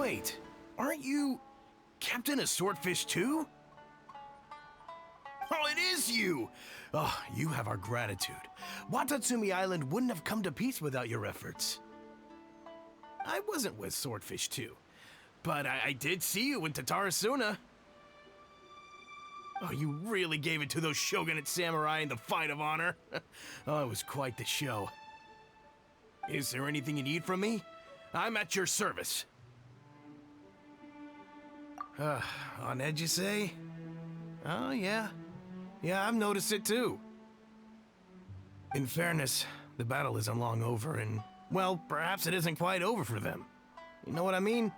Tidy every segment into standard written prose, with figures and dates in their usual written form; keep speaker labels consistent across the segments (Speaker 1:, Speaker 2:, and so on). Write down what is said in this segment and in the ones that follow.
Speaker 1: Wait, aren't you Captain of Swordfish too? Oh, it is you! Oh, you have our gratitude. Watatsumi Island wouldn't have come to peace without your efforts. I wasn't with Swordfish too, but I did see you in Tatarasuna. Oh, you really gave it to those shogunate samurai in the fight of honor. Oh, it was quite the show. Is there anything you need from me? I'm at your service. On edge, you say? Oh, yeah. Yeah, I've noticed it too. In fairness, the battle isn't long over, and, well, perhaps it isn't quite over for them. You know what I mean?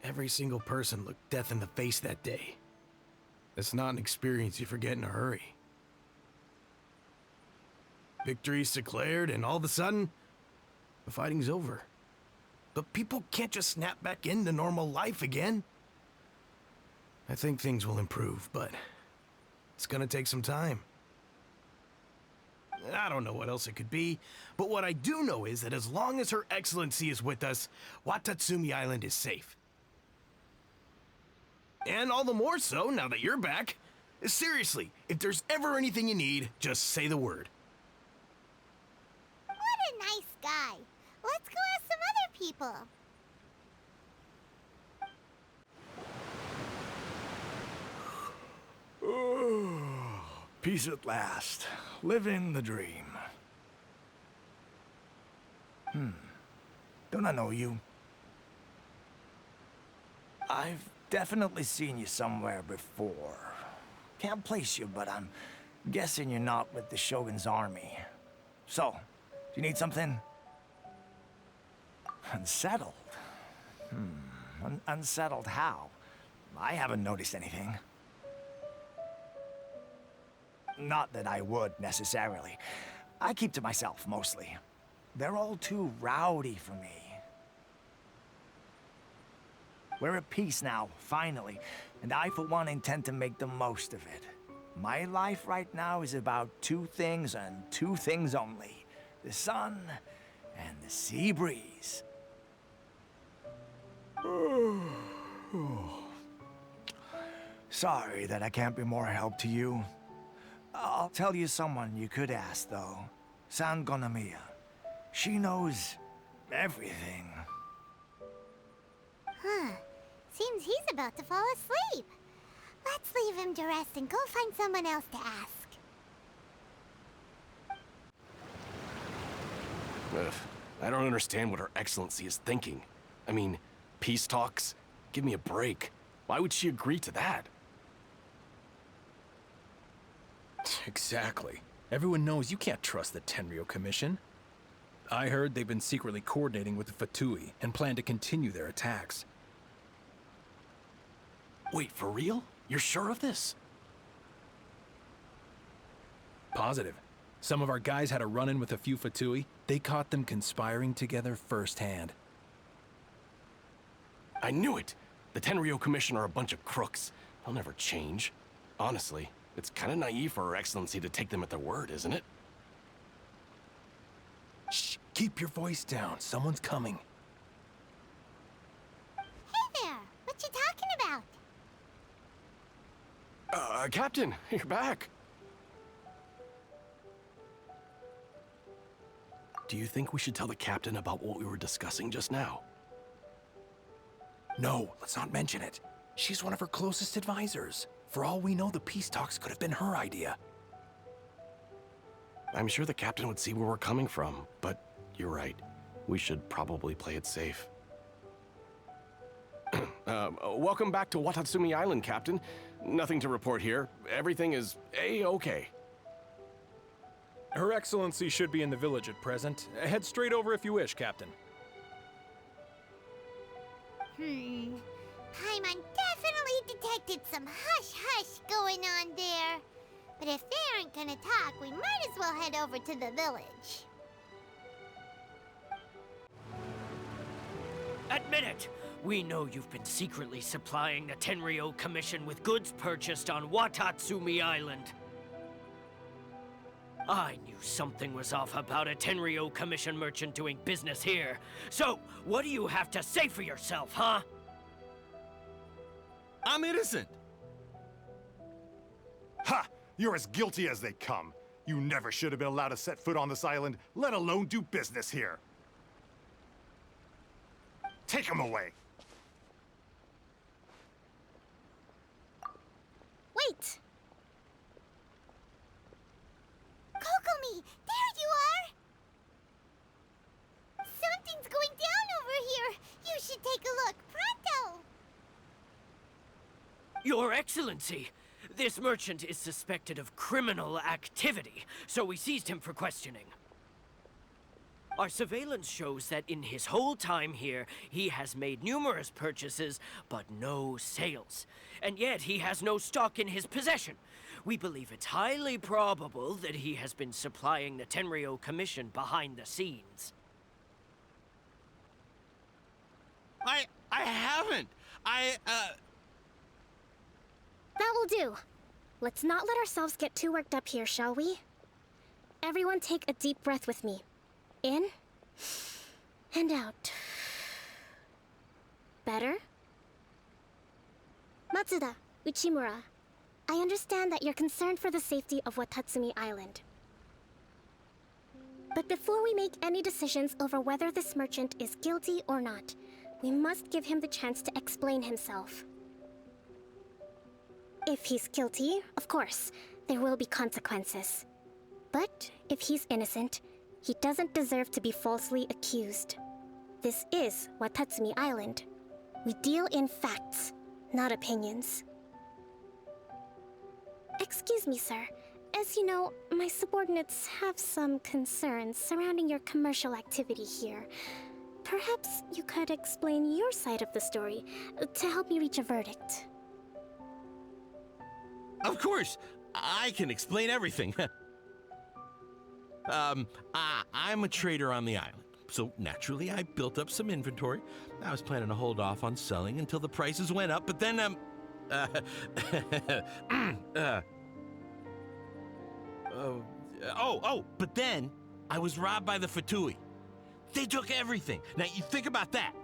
Speaker 1: Every single person looked death in the face that day. It's not an experience you forget in a hurry. Victory's declared, and all of a sudden, the fighting's over. But people can't just snap back into normal life again. I think things will improve, but it's gonna take some time. I don't know what else it could be, but what I do know is that as long as Her Excellency is with us, Watatsumi Island is safe. And all the more so now that you're back. Seriously, if there's ever anything you need, just say the word.
Speaker 2: What a nice guy. Let's go ask some other people.
Speaker 3: Peace at last. Living the dream. Don't I know you? I've definitely seen you somewhere before. Can't place you, but I'm guessing you're not with the Shogun's army. So, do you need something? Unsettled? Unsettled how? I haven't noticed anything. Not that I would, necessarily. I keep to myself, mostly. They're all too rowdy for me. We're at peace now, finally, and I, for one, intend to make the most of it. My life right now is about two things and two things only. The sun and the sea breeze. Sorry that I can't be more help to you. I'll tell you someone you could ask, though. San Gonomiya. She knows everything.
Speaker 2: Huh. Seems he's about to fall asleep. Let's leave him to rest and go find someone else to ask.
Speaker 4: I don't understand what Her Excellency is thinking. I mean, peace talks? Give me a break. Why would she agree to that?
Speaker 5: Exactly. Everyone knows you can't trust the Tenryou Commission. I heard they've been secretly coordinating with the Fatui and plan to continue their attacks.
Speaker 4: Wait, for real? You're sure of this?
Speaker 5: Positive. Some of our guys had a run-in with a few Fatui. They caught them conspiring together firsthand.
Speaker 4: I knew it! The Tenryou Commission are a bunch of crooks. They'll never change. Honestly, it's kind of naive for Her Excellency to take them at their word, isn't it?
Speaker 5: Shh! Keep your voice down. Someone's coming.
Speaker 2: Hey there! What you talking about?
Speaker 4: Captain, you're back. Do you think we should tell the captain about what we were discussing just now?
Speaker 5: No, let's not mention it. She's one of her closest advisors. For all we know, the peace talks could have been her idea.
Speaker 4: I'm sure the captain would see where we're coming from, but you're right. We should probably play it safe. Welcome back to Watatsumi Island, Captain. Nothing to report here. Everything is A-okay.
Speaker 5: Her Excellency should be in the village at present. Head straight over if you wish, Captain.
Speaker 2: Paimon definitely detected some hush-hush going on there. But if they aren't gonna talk, we might as well head over to the village.
Speaker 6: Admit it! We know you've been secretly supplying the Tenryou Commission with goods purchased on Watatsumi Island. I knew something was off about a Tenryo Commission merchant doing business here. So, what do you have to say for yourself, huh?
Speaker 7: I'm innocent.
Speaker 8: Ha! You're as guilty as they come. You never should have been allowed to set foot on this island, let alone do business here. Take him away.
Speaker 2: Wait! Kokomi, there you are! Something's going down over here. You should take a look, pronto!
Speaker 6: Your Excellency, this merchant is suspected of criminal activity, so we seized him for questioning. Our surveillance shows that in his whole time here, he has made numerous purchases, but no sales. And yet he has no stock in his possession. We believe it's highly probable that he has been supplying the Tenryo Commission behind the scenes.
Speaker 7: I haven't.
Speaker 9: That will do. Let's not let ourselves get too worked up here, shall we? Everyone take a deep breath with me. In and out. Better? Matsuda, Uchimura, I understand that you're concerned for the safety of Watatsumi Island. But before we make any decisions over whether this merchant is guilty or not, we must give him the chance to explain himself. If he's guilty, of course, there will be consequences. But if he's innocent, he doesn't deserve to be falsely accused. This is Watatsumi Island. We deal in facts, not opinions. Excuse me, sir. As you know, my subordinates have some concerns surrounding your commercial activity here. Perhaps you could explain your side of the story to help me reach a verdict.
Speaker 7: Of course, I can explain everything. I'm a trader on the island, so naturally I built up some inventory. I was planning to hold off on selling until the prices went up, but then, but then I was robbed by the Fatui. They took everything. Now, you think about that.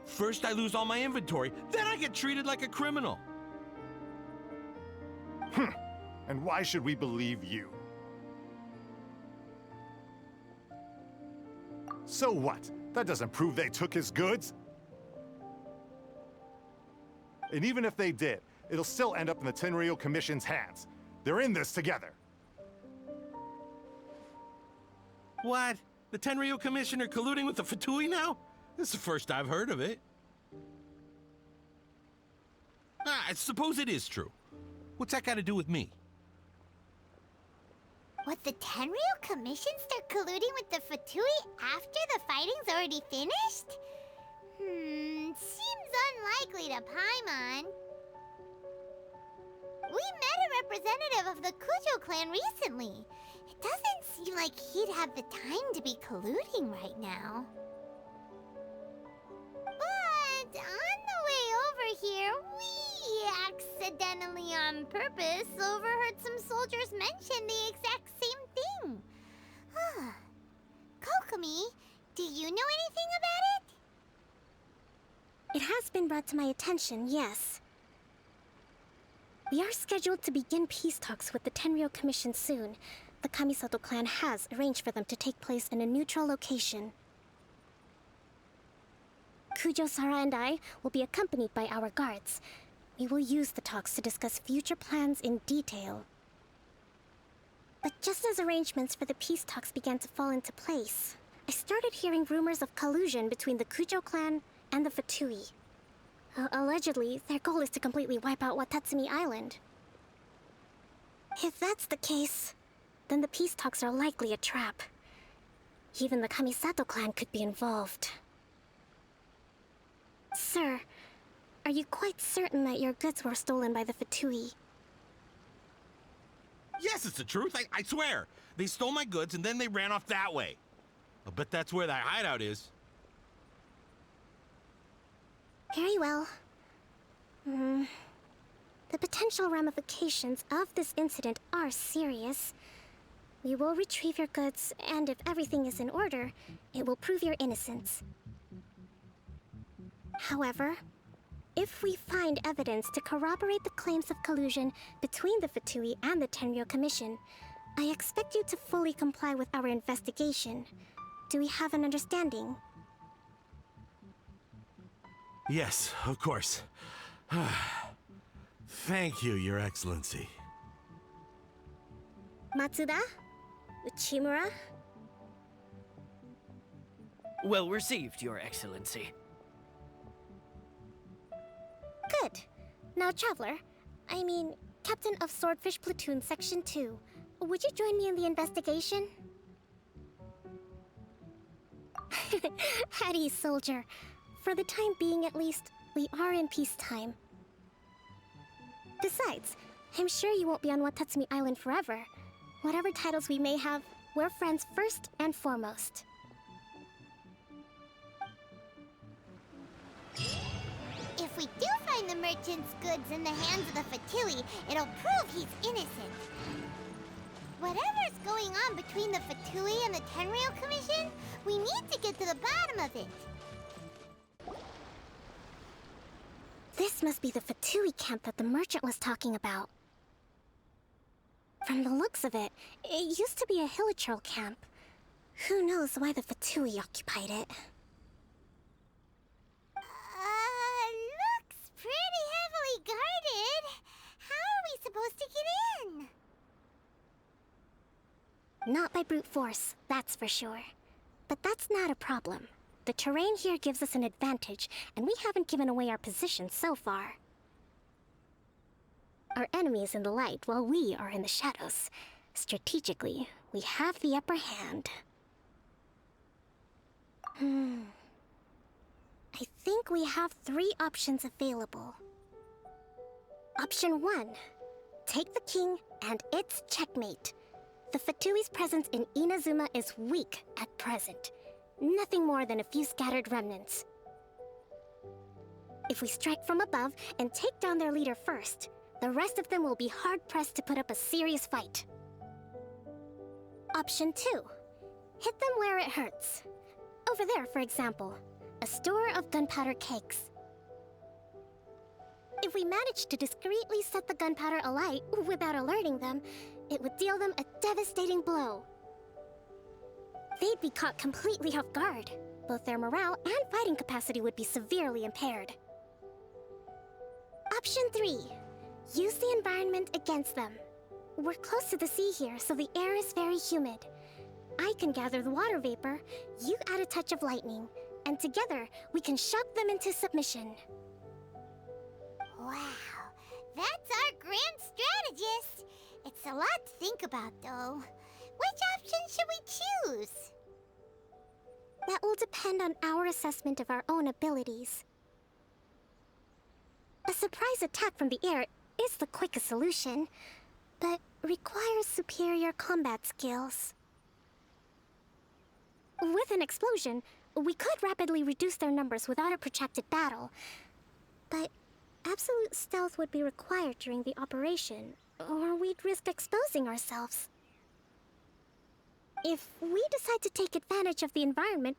Speaker 7: First I lose all my inventory, then I get treated like a criminal.
Speaker 8: And why should we believe you? So what? That doesn't prove they took his goods. And even if they did, it'll still end up in the Tenryo Commission's hands. They're in this together.
Speaker 7: What? The Tenryo Commission are colluding with the Fatui now? This is the first I've heard of it. I suppose it is true. What's that got to do with me?
Speaker 2: What, the Tenryo Commission start colluding with the Fatui after the fighting's already finished? Seems unlikely to Paimon. We met a representative of the Kujo clan recently. It doesn't seem like he'd have the time to be colluding right now. But on the way over here, we accidentally on purpose overheard some soldiers mention the exact same thing. Kokomi, do you know anything about it?
Speaker 9: It has been brought to my attention, yes. We are scheduled to begin peace talks with the Tenryo Commission soon. The Kamisato clan has arranged for them to take place in a neutral location. Kujo-Sara and I will be accompanied by our guards. We will use the talks to discuss future plans in detail. But just as arrangements for the peace talks began to fall into place, I started hearing rumors of collusion between the Kujo clan and the Fatui. Allegedly, their goal is to completely wipe out Watatsumi Island. If that's the case, then the peace talks are likely a trap. Even the Kamisato clan could be involved. Sir, are you quite certain that your goods were stolen by the Fatui?
Speaker 7: Yes, it's the truth. I swear. They stole my goods and then they ran off that way. I'll bet that's where that hideout is.
Speaker 9: Very well. The potential ramifications of this incident are serious. We will retrieve your goods, and if everything is in order, it will prove your innocence. However, if we find evidence to corroborate the claims of collusion between the Fatui and the Tenryo Commission, I expect you to fully comply with our investigation. Do we have an understanding?
Speaker 7: Yes, of course. Thank you, Your Excellency.
Speaker 9: Matsuda? Uchimura?
Speaker 6: Well received, Your Excellency.
Speaker 9: Good. Now, Traveler, I mean, Captain of Swordfish Platoon Section 2, would you join me in the investigation? At ease, soldier. For the time being, at least, we are in peacetime. Besides, I'm sure you won't be on Watatsumi Island forever. Whatever titles we may have, we're friends first and foremost.
Speaker 2: If we do find the merchant's goods in the hands of the Fatui, it'll prove he's innocent. Whatever's going on between the Fatui and the Tenryo Commission, we need to get to the bottom of it.
Speaker 9: This must be the Fatui camp that the merchant was talking about. From the looks of it, it used to be a Hilichurl camp. Who knows why the Fatui occupied it?
Speaker 2: Looks pretty heavily guarded. How are we supposed to get in?
Speaker 9: Not by brute force, that's for sure. But that's not a problem. The terrain here gives us an advantage, and we haven't given away our position so far. Our enemy is in the light, while we are in the shadows. Strategically, we have the upper hand. I think we have 3 options available. Option 1. Take the king, and it's checkmate. The Fatui's presence in Inazuma is weak at present. Nothing more than a few scattered remnants. If we strike from above and take down their leader first, the rest of them will be hard-pressed to put up a serious fight. Option 2. Hit them where it hurts. Over there, for example, a store of gunpowder kegs. If we manage to discreetly set the gunpowder alight without alerting them, it would deal them a devastating blow. They'd be caught completely off guard. Both their morale and fighting capacity would be severely impaired. Option 3. Use the environment against them. We're close to the sea here, so the air is very humid. I can gather the water vapor, you add a touch of lightning, and together we can shock them into submission.
Speaker 2: Wow, that's our grand strategist. It's a lot to think about, though. Which option should we choose?
Speaker 9: That will depend on our assessment of our own abilities. A surprise attack from the air is the quickest solution, but requires superior combat skills. With an explosion, we could rapidly reduce their numbers without a protracted battle, but absolute stealth would be required during the operation, or we'd risk exposing ourselves. If we decide to take advantage of the environment,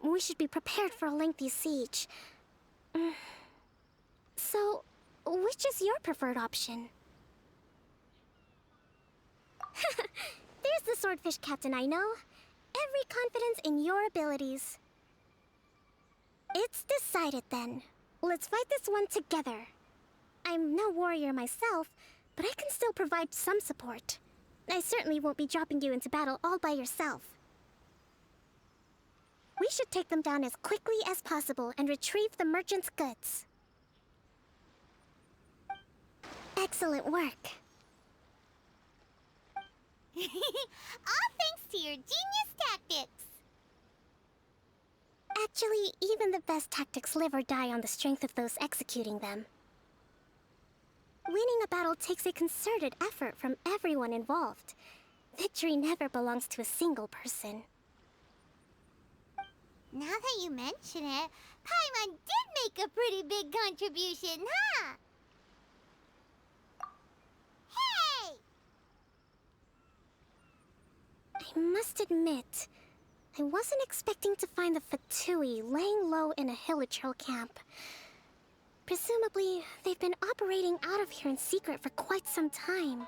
Speaker 9: we should be prepared for a lengthy siege. So, which is your preferred option? There's the swordfish captain I know. Every confidence in your abilities. It's decided then. Let's fight this one together. I'm no warrior myself, but I can still provide some support. I certainly won't be dropping you into battle all by yourself. We should take them down as quickly as possible and retrieve the merchant's goods. Excellent work.
Speaker 2: All thanks to your genius tactics.
Speaker 9: Actually, even the best tactics live or die on the strength of those executing them. Winning a battle takes a concerted effort from everyone involved. Victory never belongs to a single person.
Speaker 2: Now that you mention it, Paimon did make a pretty big contribution, huh? Hey!
Speaker 9: I must admit, I wasn't expecting to find the Fatui laying low in a Hilichurl camp. Presumably, they've been operating out of here in secret for quite some time.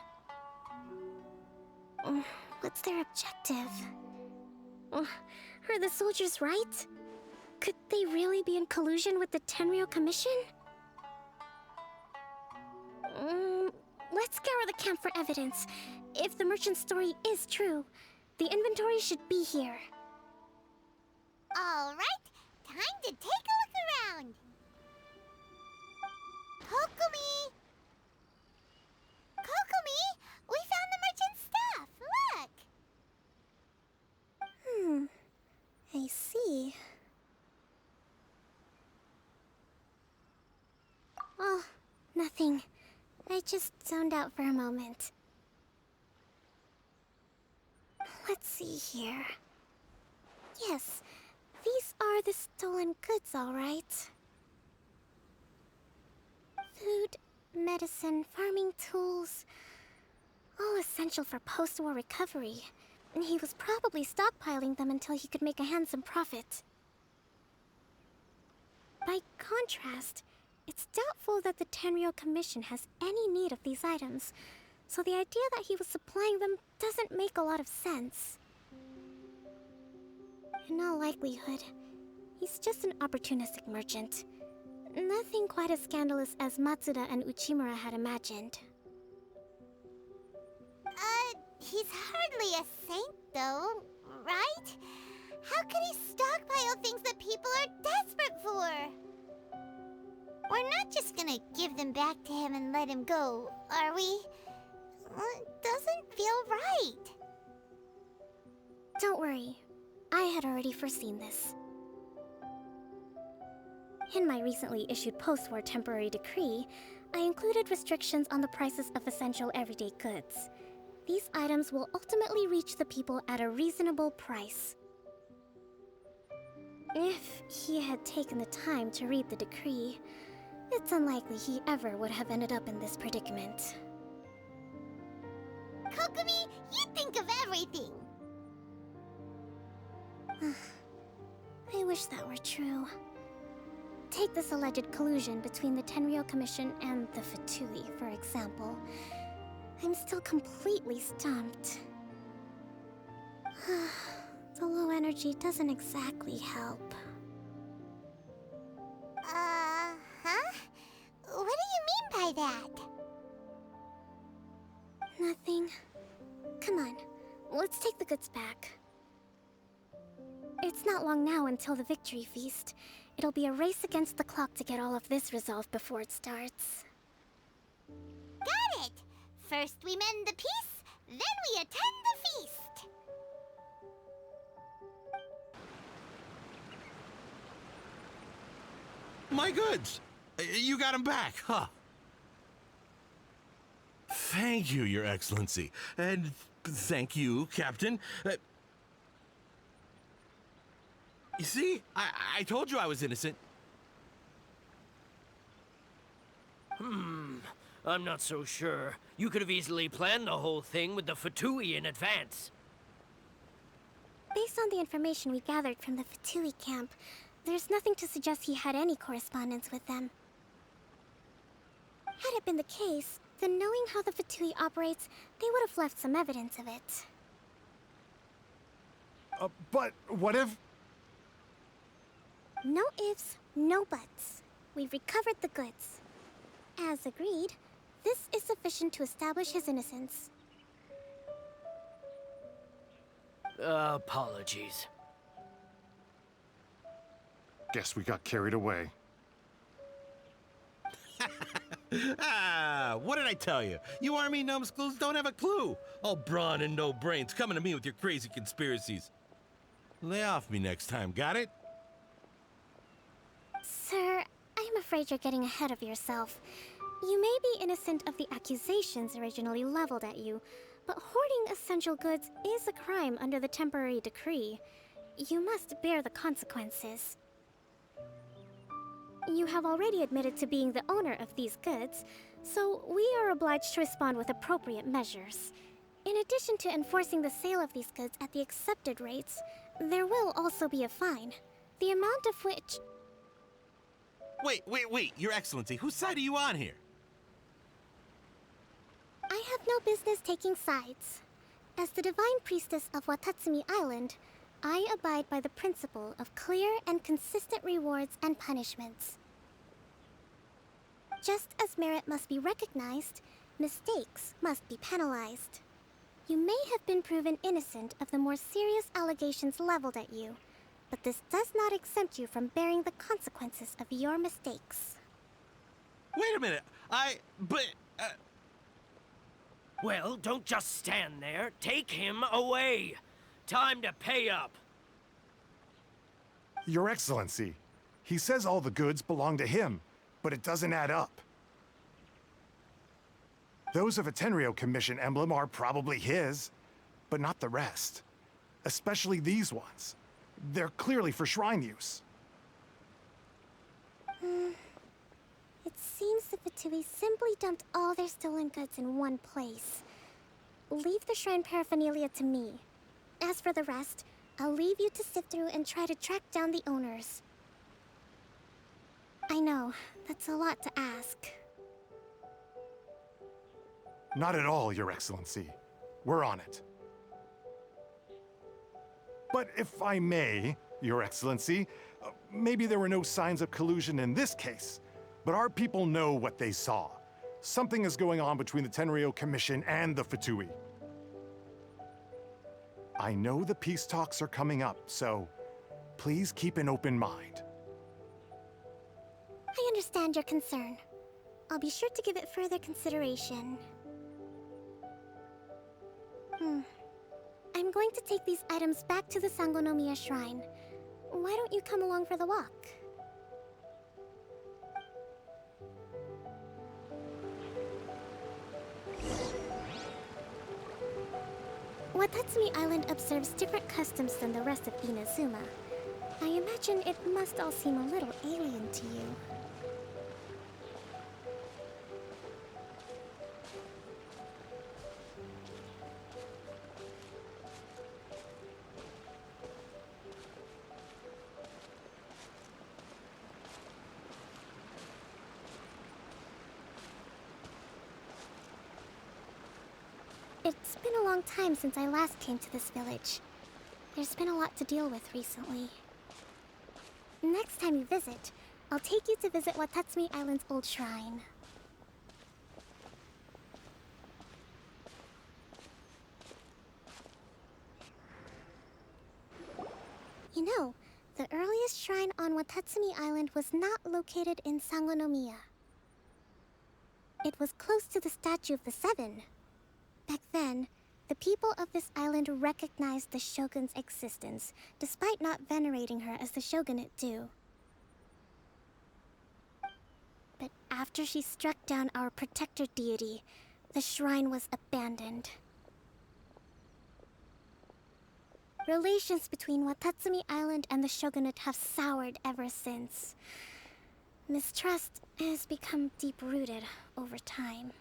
Speaker 9: What's their objective? Are the soldiers right? Could they really be in collusion with the Tenryou Commission? Let's scour the camp for evidence. If the merchant's story is true, the inventory should be here.
Speaker 2: All right, time to take a look around. Kokumi! Kokumi! We found the merchant's stuff! Look!
Speaker 9: I see. Oh, nothing. I just zoned out for a moment. Let's see here. Yes, these are the stolen goods, all right. Food, medicine, farming tools, all essential for post-war recovery. And he was probably stockpiling them until he could make a handsome profit. By contrast, it's doubtful that the Tenryou Commission has any need of these items, so the idea that he was supplying them doesn't make a lot of sense. In all likelihood, he's just an opportunistic merchant. Nothing quite as scandalous as Matsuda and Uchimura had imagined.
Speaker 2: He's hardly a saint, though, right? How could he stockpile things that people are desperate for? We're not just gonna give them back to him and let him go, are we? It doesn't feel right.
Speaker 9: Don't worry. I had already foreseen this. In my recently issued post-war temporary decree, I included restrictions on the prices of essential everyday goods. These items will ultimately reach the people at a reasonable price. If he had taken the time to read the decree, it's unlikely he ever would have ended up in this predicament.
Speaker 2: Kokumi, you think of everything!
Speaker 9: I wish that were true. Take this alleged collusion between the Tenryou Commission and the Fatui, for example. I'm still completely stumped. The low energy doesn't exactly help.
Speaker 2: Huh? What do you mean by that?
Speaker 9: Nothing. Come on, let's take the goods back. It's not long now until the victory feast. It'll be a race against the clock to get all of this resolved before it starts.
Speaker 2: Got it! First we mend the peace, then we attend the feast!
Speaker 7: My goods! You got them back, huh? Thank you, Your Excellency. And thank you, Captain. You see? I told you I was innocent.
Speaker 6: I'm not so sure. You could have easily planned the whole thing with the Fatui in advance.
Speaker 9: Based on the information we gathered from the Fatui camp, there's nothing to suggest he had any correspondence with them. Had it been the case, then knowing how the Fatui operates, they would have left some evidence of it.
Speaker 8: But what if...
Speaker 9: No ifs, no buts. We've recovered the goods. As agreed, this is sufficient to establish his innocence.
Speaker 6: Apologies.
Speaker 8: Guess we got carried away.
Speaker 7: What did I tell you? You army numbskulls don't have a clue. All brawn and no brains coming to me with your crazy conspiracies. Lay off me next time, got it?
Speaker 9: Sir, I'm afraid you're getting ahead of yourself. You may be innocent of the accusations originally leveled at you, but hoarding essential goods is a crime under the temporary decree. You must bear the consequences. You have already admitted to being the owner of these goods, so we are obliged to respond with appropriate measures. In addition to enforcing the sale of these goods at the accepted rates, there will also be a fine, the amount of which...
Speaker 7: Wait, Your Excellency, whose side are you on here?
Speaker 9: I have no business taking sides. As the Divine Priestess of Watatsumi Island, I abide by the principle of clear and consistent rewards and punishments. Just as merit must be recognized, mistakes must be penalized. You may have been proven innocent of the more serious allegations leveled at you, but this does not exempt you from bearing the consequences of your mistakes.
Speaker 7: Wait a minute,
Speaker 6: Well, don't just stand there. Take him away. Time to pay up.
Speaker 8: Your Excellency, he says all the goods belong to him, but it doesn't add up. Those of a Tenryou Commission emblem are probably his, but not the rest. Especially these ones. They're clearly for shrine use.
Speaker 9: It seems the Fatui simply dumped all their stolen goods in one place. Leave the shrine paraphernalia to me. As for the rest, I'll leave you to sift through and try to track down the owners. I know, that's a lot to ask.
Speaker 8: Not at all, Your Excellency. We're on it. But if I may, Your Excellency, maybe there were no signs of collusion in this case, but our people know what they saw. Something is going on between the Tenryou Commission and the Fatui. I know the peace talks are coming up, so please keep an open mind.
Speaker 9: I understand your concern. I'll be sure to give it further consideration. I'm going to take these items back to the Sangonomiya Shrine. Why don't you come along for the walk? Watatsumi Island observes different customs than the rest of Inazuma. I imagine it must all seem a little alien to you. It's been a long time since I last came to this village. There's been a lot to deal with recently. Next time you visit, I'll take you to visit Watatsumi Island's old shrine. You know, the earliest shrine on Watatsumi Island was not located in Sangonomiya. It was close to the Statue of the Seven. Back then, the people of this island recognized the shogun's existence, despite not venerating her as the shogunate do. But after she struck down our protector deity, the shrine was abandoned. Relations between Watatsumi Island and the shogunate have soured ever since. Mistrust has become deep-rooted over time.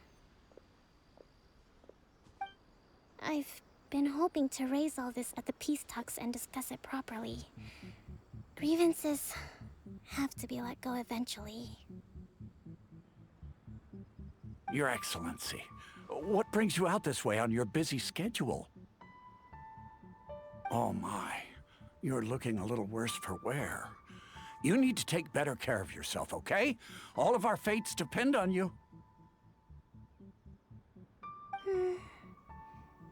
Speaker 9: I've been hoping to raise all this at the peace talks and discuss it properly. Grievances have to be let go eventually.
Speaker 10: Your Excellency, what brings you out this way on your busy schedule? Oh my, you're looking a little worse for wear. You need to take better care of yourself, okay? All of our fates depend on you.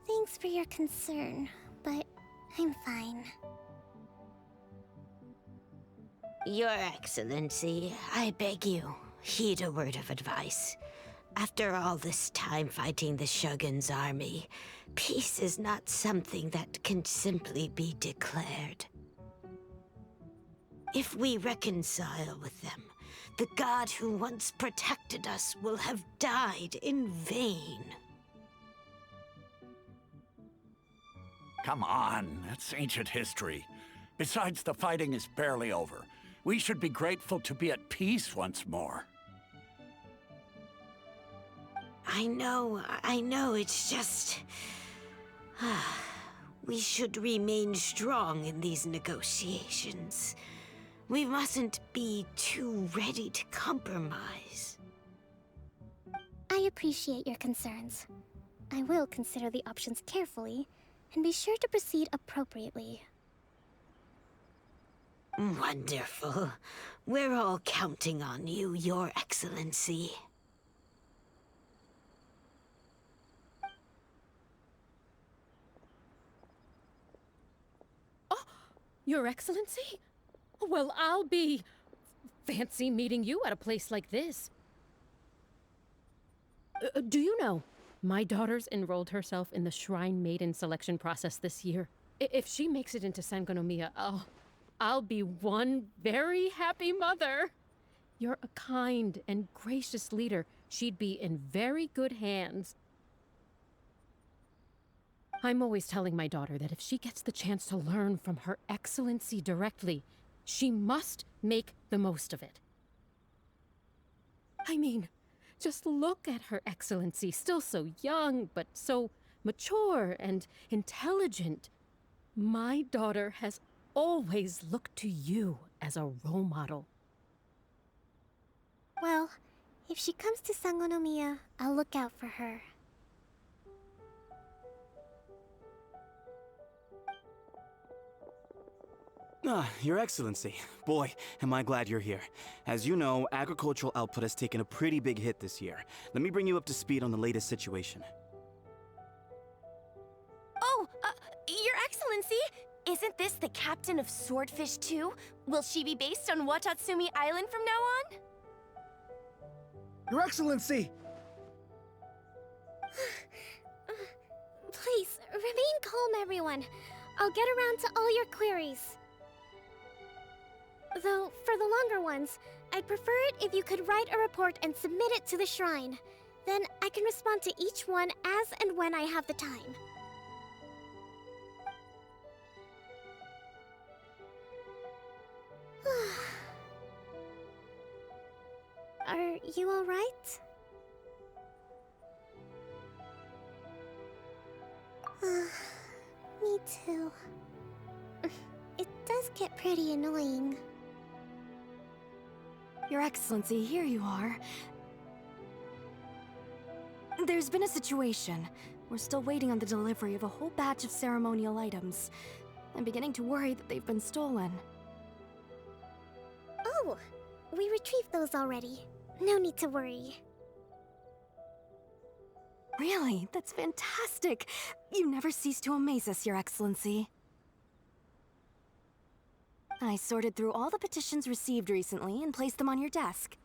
Speaker 9: Thanks for your concern, but I'm fine.
Speaker 11: Your Excellency, I beg you, heed a word of advice. After all this time fighting the Shogun's army, peace is not something that can simply be declared. If we reconcile with them, the god who once protected us will have died in vain.
Speaker 10: Come on, that's ancient history. Besides, the fighting is barely over. We should be grateful to be at peace once more.
Speaker 11: I know, it's just... We should remain strong in these negotiations. We mustn't be too ready to compromise.
Speaker 9: I appreciate your concerns. I will consider the options carefully and be sure to proceed appropriately.
Speaker 11: Wonderful. We're all counting on you, Your Excellency.
Speaker 12: Your Excellency? Well, I'll be... fancy meeting you at a place like this. Do you know, my daughter's enrolled herself in the Shrine Maiden selection process this year. If she makes it into Sangonomiya, I'll be one very happy mother. You're a kind and gracious leader. She'd be in very good hands. I'm always telling my daughter that if she gets the chance to learn from Her Excellency directly, she must make the most of it. I mean, just look at Her Excellency, still so young, but so mature and intelligent. My daughter has always looked to you as a role model.
Speaker 9: Well, if she comes to Sangonomiya, I'll look out for her.
Speaker 13: Your Excellency. Boy, am I glad you're here. As you know, agricultural output has taken a pretty big hit this year. Let me bring you up to speed on the latest situation.
Speaker 14: Oh, Your Excellency! Isn't this the captain of Swordfish 2? Will she be based on Watatsumi Island from now on?
Speaker 3: Your Excellency!
Speaker 9: Please, remain calm, everyone. I'll get around to all your queries. Though, for the longer ones, I'd prefer it if you could write a report and submit it to the shrine. Then I can respond to each one as and when I have the time. Are you all right? Me too. It does get pretty annoying.
Speaker 14: Your Excellency, here you are. There's been a situation. We're still waiting on the delivery of a whole batch of ceremonial items. I'm beginning to worry that they've been stolen.
Speaker 9: Oh, we retrieved those already. No need to worry.
Speaker 14: Really? That's fantastic! You never cease to amaze us, Your Excellency. I sorted through all the petitions received recently and placed them on your desk.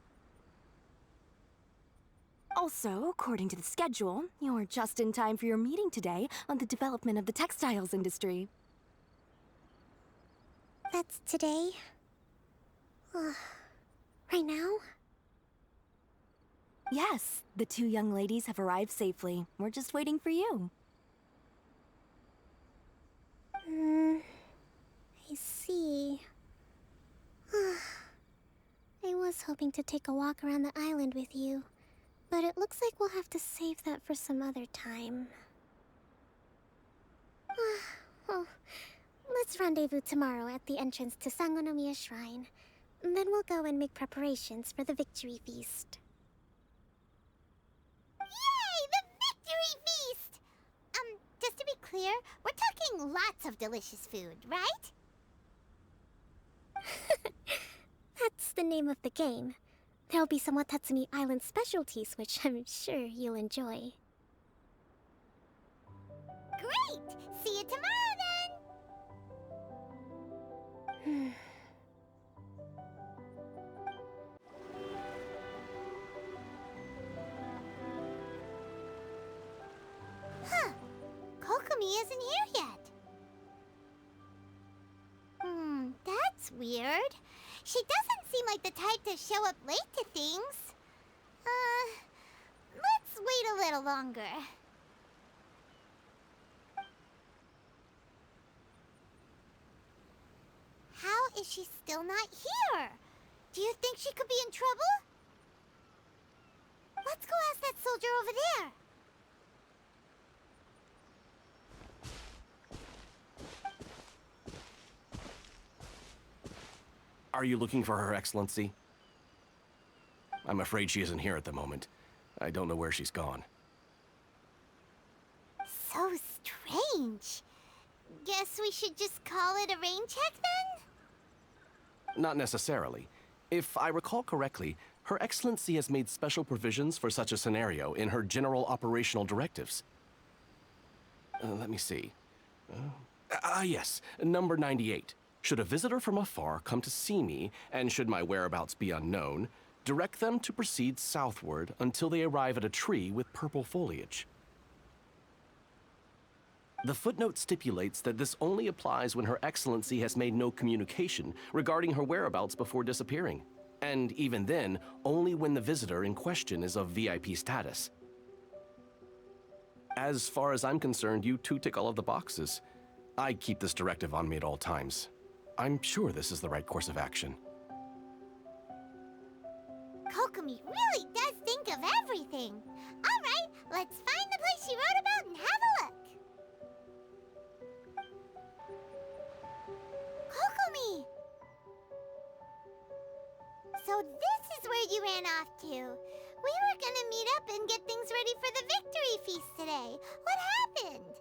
Speaker 14: Also, according to the schedule, you're just in time for your meeting today on the development of the textiles industry.
Speaker 9: That's today? Right now?
Speaker 14: Yes, the two young ladies have arrived safely. We're just waiting for you.
Speaker 9: I see. I was hoping to take a walk around the island with you, but it looks like we'll have to save that for some other time. Well, let's rendezvous tomorrow at the entrance to Sangonomiya Shrine. Then we'll go and make preparations for the victory feast.
Speaker 2: Yay! The victory feast! Just to be clear, we're talking lots of delicious food, right?
Speaker 9: That's the name of the game. There'll be some Watatsumi Island specialties, which I'm sure you'll enjoy.
Speaker 2: Great! See you tomorrow, then! Huh. Kokumi isn't here yet. That's weird. She doesn't seem like the type to show up late to things. Let's wait a little longer. How is she still not here? Do you think she could be in trouble? Let's go ask that soldier over there.
Speaker 4: Are you looking for Her Excellency? I'm afraid she isn't here at the moment. I don't know where she's gone.
Speaker 2: So strange. Guess we should just call it a rain check then?
Speaker 4: Not necessarily. If I recall correctly, Her Excellency has made special provisions for such a scenario in her general operational directives. Let me see. Yes, number 98. Should a visitor from afar come to see me, and should my whereabouts be unknown, direct them to proceed southward until they arrive at a tree with purple foliage. The footnote stipulates that this only applies when Her Excellency has made no communication regarding her whereabouts before disappearing. And even then, only when the visitor in question is of VIP status. As far as I'm concerned, you two tick all of the boxes. I keep this directive on me at all times. I'm sure this is the right course of action.
Speaker 2: Kokomi really does think of everything. All right, let's find the place she wrote about and have a look. Kokomi! So this is where you ran off to. We were gonna meet up and get things ready for the victory feast today. What happened?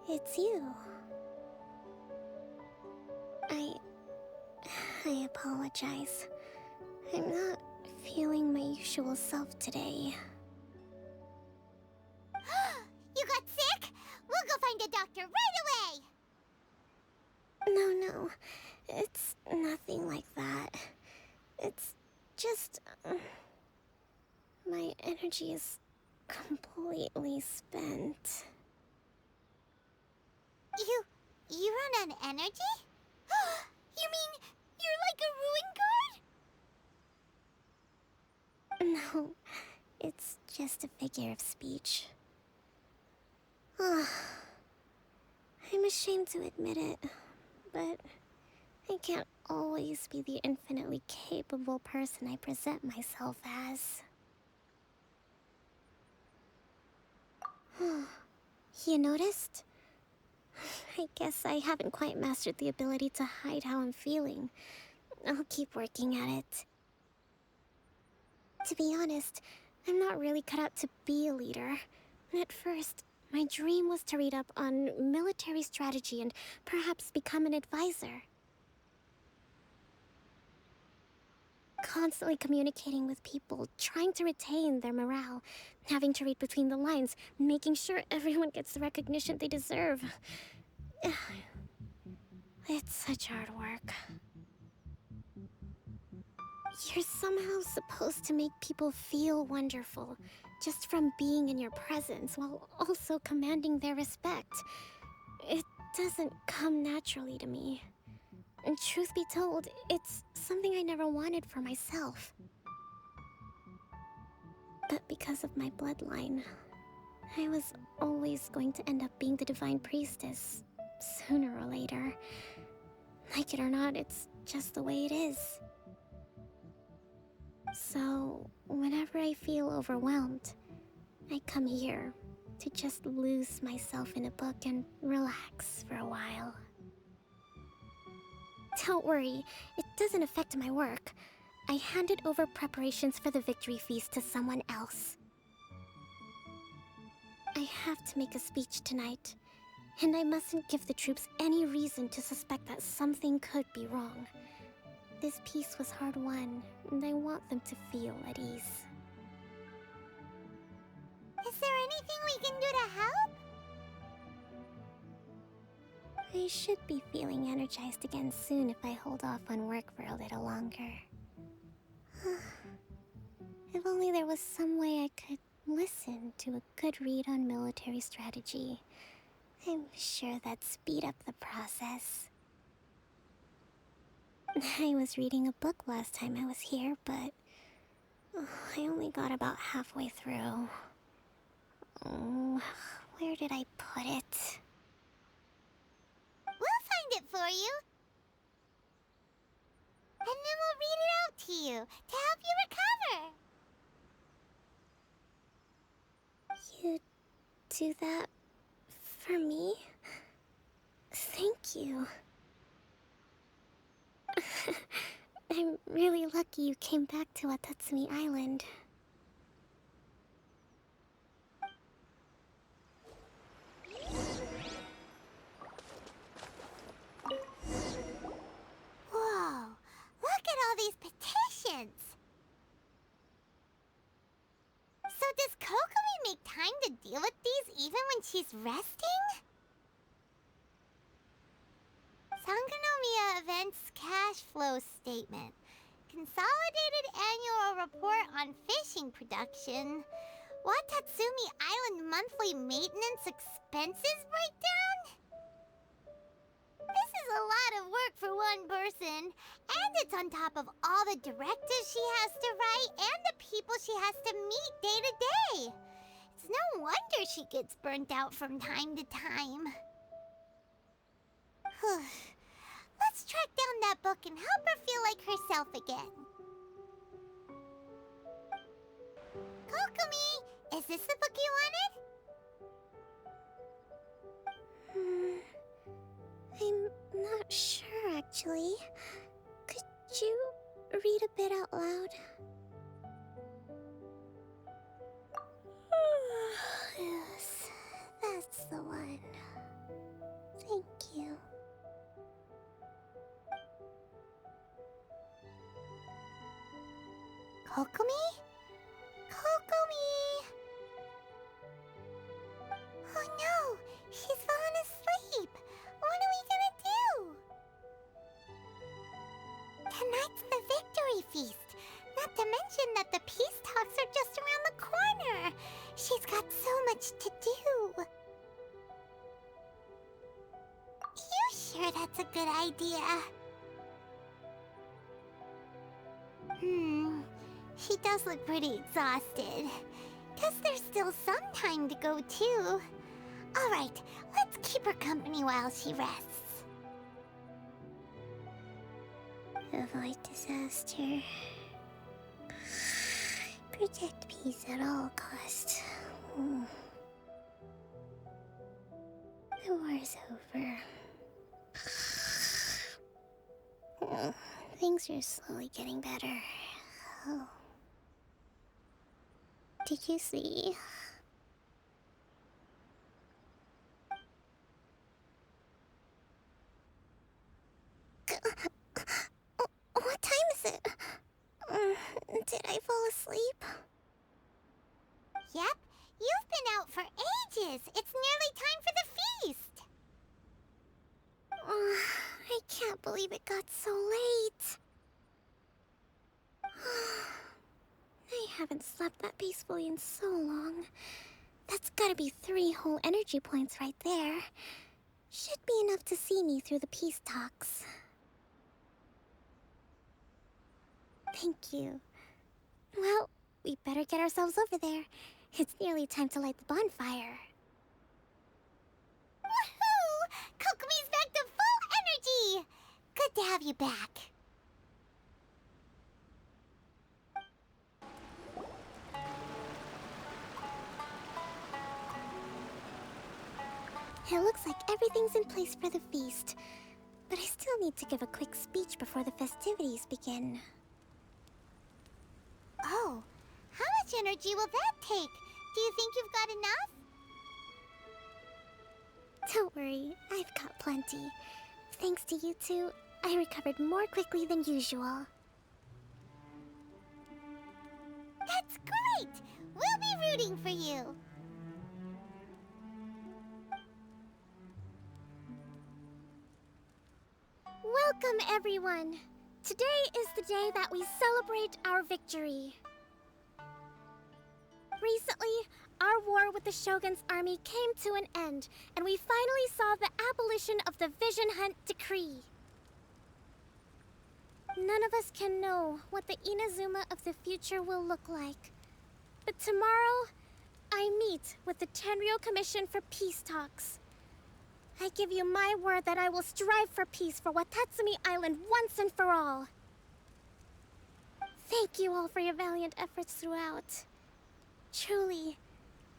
Speaker 9: It's you. I apologize. I'm not feeling my usual self today.
Speaker 2: You got sick? We'll go find a doctor right away!
Speaker 9: No, it's nothing like that. It's just... my energy is completely spent.
Speaker 2: You run on energy? You mean you're like a ruin guard?
Speaker 9: No, it's just a figure of speech. I'm ashamed to admit it, but I can't always be the infinitely capable person I present myself as. You noticed? I guess I haven't quite mastered the ability to hide how I'm feeling. I'll keep working at it. To be honest, I'm not really cut out to be a leader. At first, my dream was to read up on military strategy and perhaps become an advisor. Constantly communicating with people, trying to retain their morale, having to read between the lines, making sure everyone gets the recognition they deserve. It's such hard work. You're somehow supposed to make people feel wonderful, just from being in your presence, while also commanding their respect. It doesn't come naturally to me. And truth be told, it's something I never wanted for myself. But because of my bloodline, I was always going to end up being the Divine Priestess, sooner or later. Like it or not, it's just the way it is. So, whenever I feel overwhelmed, I come here to just lose myself in a book and relax for a while. Don't worry, it doesn't affect my work. I handed over preparations for the victory feast to someone else. I have to make a speech tonight, and I mustn't give the troops any reason to suspect that something could be wrong. This peace was hard-won, and I want them to feel at ease.
Speaker 2: Is there anything we can do to help?
Speaker 9: I should be feeling energized again soon if I hold off on work for a little longer. If only there was some way I could listen to a good read on military strategy. I'm sure that'd speed up the process. I was reading a book last time I was here, but I only got about halfway through. Oh, where did I put it?
Speaker 2: We'll find it for you. And then we'll read it out to you to help you recover.
Speaker 9: You do that for me? Thank you. I'm really lucky you came back to Watatsumi Island.
Speaker 2: Whoa! Look at all these petitions! So does Kokumi make time to deal with these even when she's resting? Sangonomiya Events Cash Flow Statement. Consolidated Annual Report on Fishing Production. Watatsumi Island Monthly Maintenance Expenses Breakdown? This is a lot of work for one person. And it's on top of all the directives she has to write and the people she has to meet day to day. It's no wonder she gets burnt out from time to time. Let's track down that book and help her feel like herself again. Kokumi, is this the book you wanted?
Speaker 9: I'm not sure, actually. Could you read a bit out loud? Yes, that's the one. Thank you.
Speaker 2: Kokumi? Kokumi! Oh no! She's fallen asleep! What are we gonna do? Tonight's the victory feast! Not to mention that the peace talks are just around the corner! She's got so much to do! You sure that's a good idea? She does look pretty exhausted. Guess there's still some time to go, too. Alright, let's keep her company while she rests.
Speaker 9: Avoid disaster. Protect peace at all costs. The war's over. Things are slowly getting better. Oh. Did you see? What time is it? Did I fall asleep?
Speaker 2: Yep, you've been out for ages. It's nearly time for the feast.
Speaker 9: I can't believe it got so late. I haven't slept that peacefully in so long. That's gotta be 3 whole energy points right there. Should be enough to see me through the peace talks. Thank you. Well, we better get ourselves over there. It's nearly time to light the bonfire.
Speaker 2: Woohoo! Kokomi's back to full energy! Good to have you back.
Speaker 9: It looks like everything's in place for the feast. But I still need to give a quick speech before the festivities begin.
Speaker 2: Oh, how much energy will that take? Do you think you've got enough?
Speaker 9: Don't worry, I've got plenty. Thanks to you two, I recovered more quickly than usual.
Speaker 2: That's great! We'll be rooting for you.
Speaker 9: Welcome, everyone! Today is the day that we celebrate our victory. Recently, our war with the Shogun's army came to an end, and we finally saw the abolition of the Vision Hunt Decree. None of us can know what the Inazuma of the future will look like. But tomorrow, I meet with the Tenryou Commission for peace talks. I give you my word that I will strive for peace for Watatsumi Island once and for all. Thank you all for your valiant efforts throughout. Truly,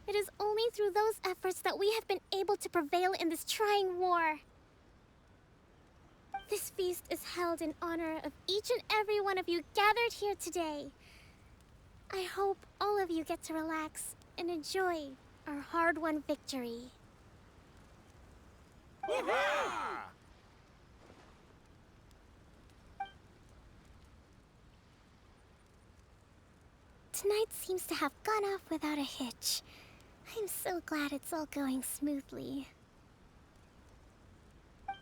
Speaker 9: it is only through those efforts that we have been able to prevail in this trying war. This feast is held in honor of each and every one of you gathered here today. I hope all of you get to relax and enjoy our hard-won victory. Tonight seems to have gone off without a hitch. I'm so glad it's all going smoothly.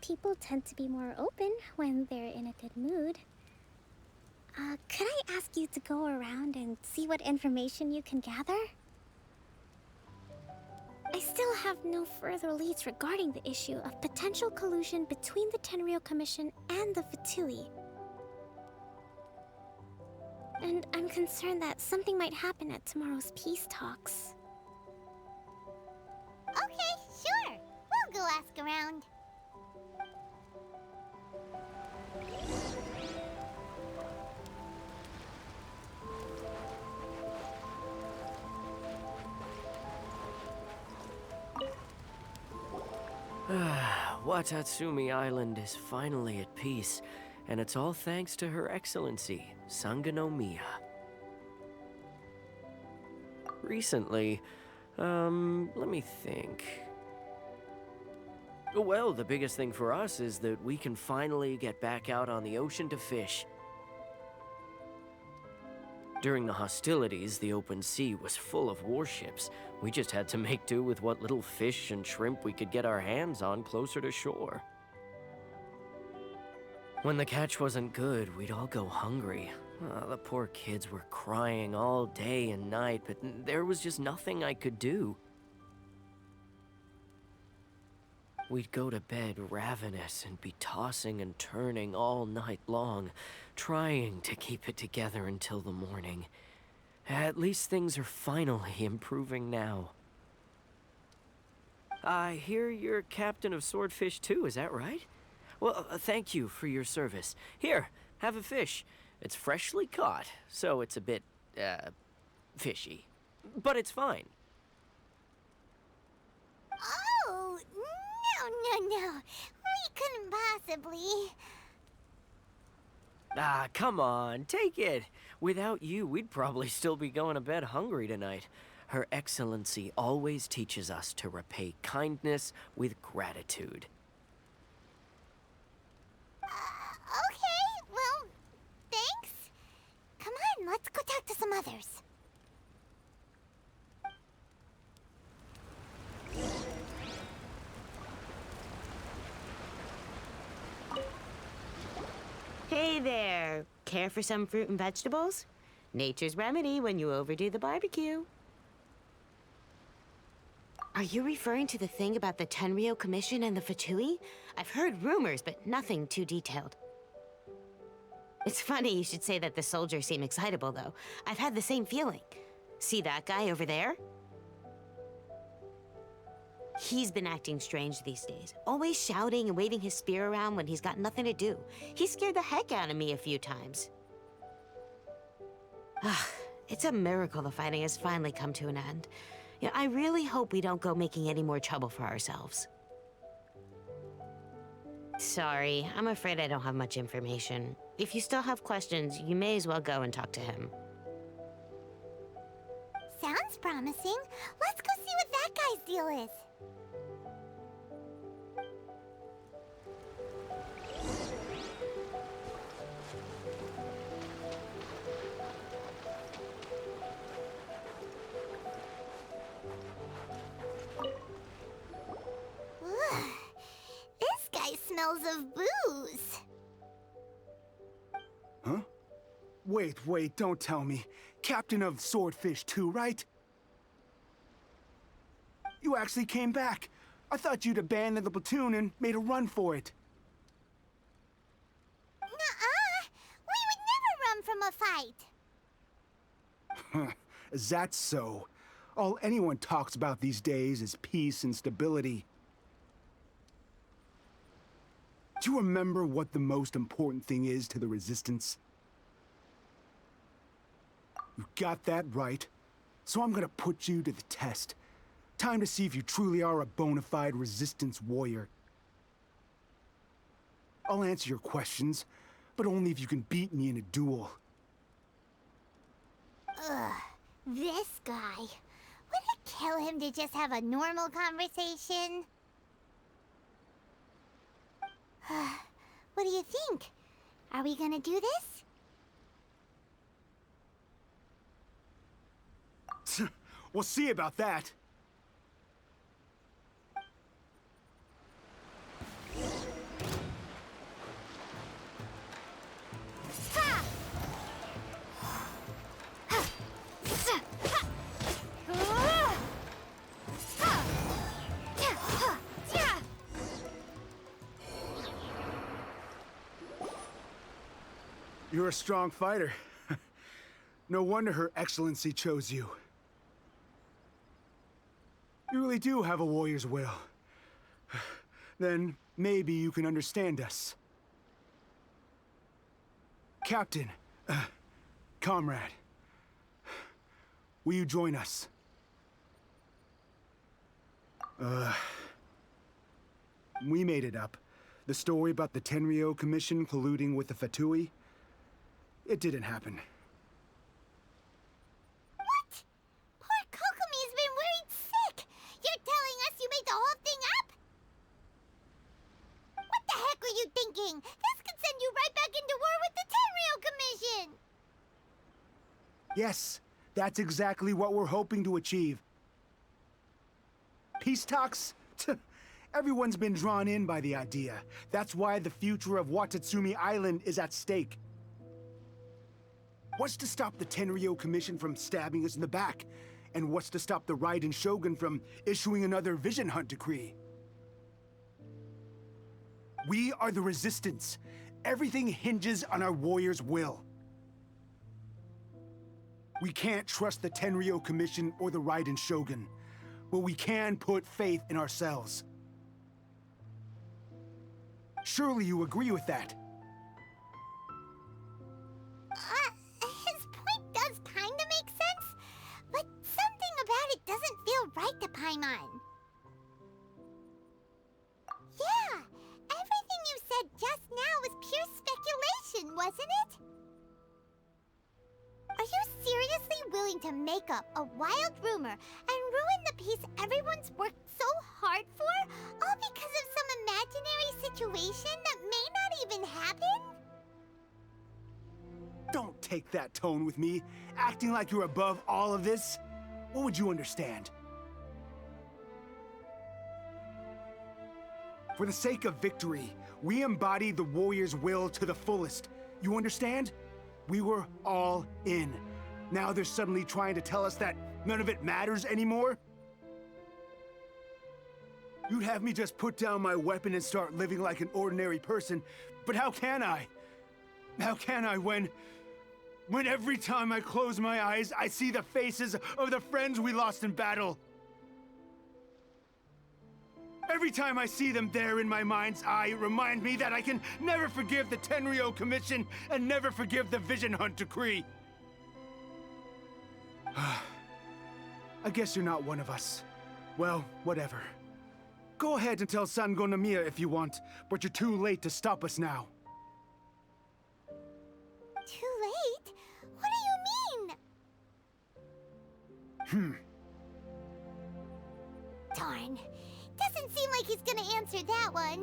Speaker 9: People tend to be more open when they're in a good mood. Could I ask you to go around and see what information you can gather? I still have no further leads regarding the issue of potential collusion between the Tenryou Commission and the Fatui. And I'm concerned that something might happen at tomorrow's peace talks.
Speaker 2: Okay, sure. We'll go ask around.
Speaker 6: Watatsumi Island is finally at peace, and it's all thanks to Her Excellency, Sangonomiya. Recently, let me think. Well, the biggest thing for us is that we can finally get back out on the ocean to fish. During the hostilities, the open sea was full of warships. We just had to make do with what little fish and shrimp we could get our hands on closer to shore. When the catch wasn't good, we'd all go hungry. The poor kids were crying all day and night, but there was just nothing I could do. We'd go to bed ravenous and be tossing and turning all night long, trying to keep it together until the morning. At least things are finally improving now. I hear you're captain of Swordfish too, is that right? Well, thank you for your service. Here, have a fish. It's freshly caught, so it's a bit, fishy. But it's fine.
Speaker 2: Oh, no. We couldn't possibly.
Speaker 6: Come on, take it. Without you, we'd probably still be going to bed hungry tonight. Her Excellency always teaches us to repay kindness with gratitude.
Speaker 2: Okay, well, thanks. Come on, let's go talk to some others.
Speaker 11: Hey there! Care for some fruit and vegetables? Nature's remedy when you overdo the barbecue. Are you referring to the thing about the Tenryou Commission and the Fatui? I've heard rumors, but nothing too detailed. It's funny you should say that the soldiers seem excitable, though. I've had the same feeling. See that guy over there? He's been acting strange these days, always shouting and waving his spear around when he's got nothing to do. He scared the heck out of me a few times. It's a miracle the fighting has finally come to an end. Yeah, I really hope we don't go making any more trouble for ourselves. Sorry, I'm afraid I don't have much information. If you still have questions, you may as well go and talk to him.
Speaker 2: Sounds promising. Let's go see what that guy's deal is. This guy smells of booze.
Speaker 15: Huh? Wait, don't tell me. Captain of Swordfish too, right? You actually came back. I thought you'd abandoned the platoon and made a run for it.
Speaker 2: Nuh-uh. We would never run from a fight.
Speaker 15: Is that so? All anyone talks about these days is peace and stability. Do you remember what the most important thing is to the Resistance? You got that right. So I'm gonna put you to the test. Time to see if you truly are a bona fide Resistance warrior. I'll answer your questions, but only if you can beat me in a duel.
Speaker 2: Ugh, this guy. Would it kill him to just have a normal conversation? What do you think? Are we gonna do this?
Speaker 15: We'll see about that. You're a strong fighter. No wonder Her Excellency chose you. You really do have a warrior's will. Then maybe you can understand us. Captain, comrade, will you join us? We made it up. The story about the Tenryou Commission colluding with the Fatui, it didn't happen.
Speaker 2: What? Poor Kokomi's been worried sick. You're telling us you made the whole thing up? What the heck were you thinking? This could send you right back into war with the Tenryou Commission.
Speaker 15: Yes, that's exactly what we're hoping to achieve. Peace talks? Everyone's been drawn in by the idea. That's why the future of Watatsumi Island is at stake. What's to stop the Tenryou Commission from stabbing us in the back? And what's to stop the Raiden Shogun from issuing another Vision Hunt decree? We are the Resistance. Everything hinges on our warrior's will. We can't trust the Tenryou Commission or the Raiden Shogun, but we can put faith in ourselves. Surely you agree with that?
Speaker 2: His point does kinda make sense, but something about it doesn't feel right to Paimon. Yeah, everything you said just now was pure speculation, wasn't it? Are you seriously willing to make up a wild rumor and ruin the peace everyone's worked so hard for, all because of some imaginary situation that may not even happen?
Speaker 15: Don't take that tone with me, acting like you're above all of this. What would you understand? For the sake of victory, we embody the warrior's will to the fullest. You understand? We were all in. Now they're suddenly trying to tell us that none of it matters anymore? You'd have me just put down my weapon and start living like an ordinary person, but how can I? How can I when every time I close my eyes, I see the faces of the friends we lost in battle? Every time I see them there in my mind's eye, it reminds me that I can never forgive the Tenryou Commission and never forgive the Vision Hunt decree. I guess you're not one of us. Well, whatever. Go ahead and tell Sango Namiya if you want, but you're too late to stop us now.
Speaker 2: Too late? What do you mean? Darn. Doesn't seem like he's gonna answer that one.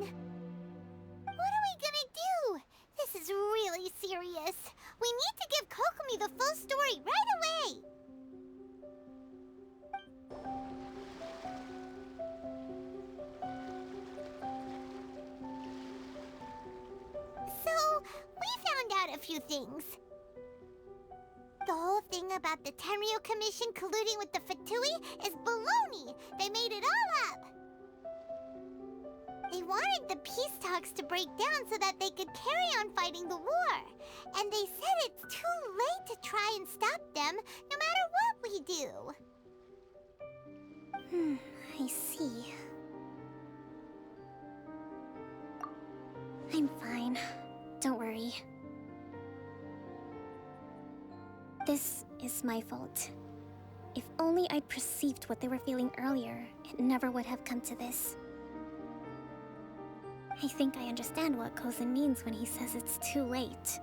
Speaker 2: What are we gonna do? This is really serious. We need to give Kokomi the full story right away. So, we found out a few things. The whole thing about the Tenryou Commission colluding with the Fatui is baloney. They made it all up. They wanted the peace talks to break down so that they could carry on fighting the war. And they said it's too late to try and stop them, no matter what we do.
Speaker 9: I see. I'm fine. Don't worry. This is my fault. If only I'd perceived what they were feeling earlier, it never would have come to this. I think I understand what Kozan means when he says it's too late.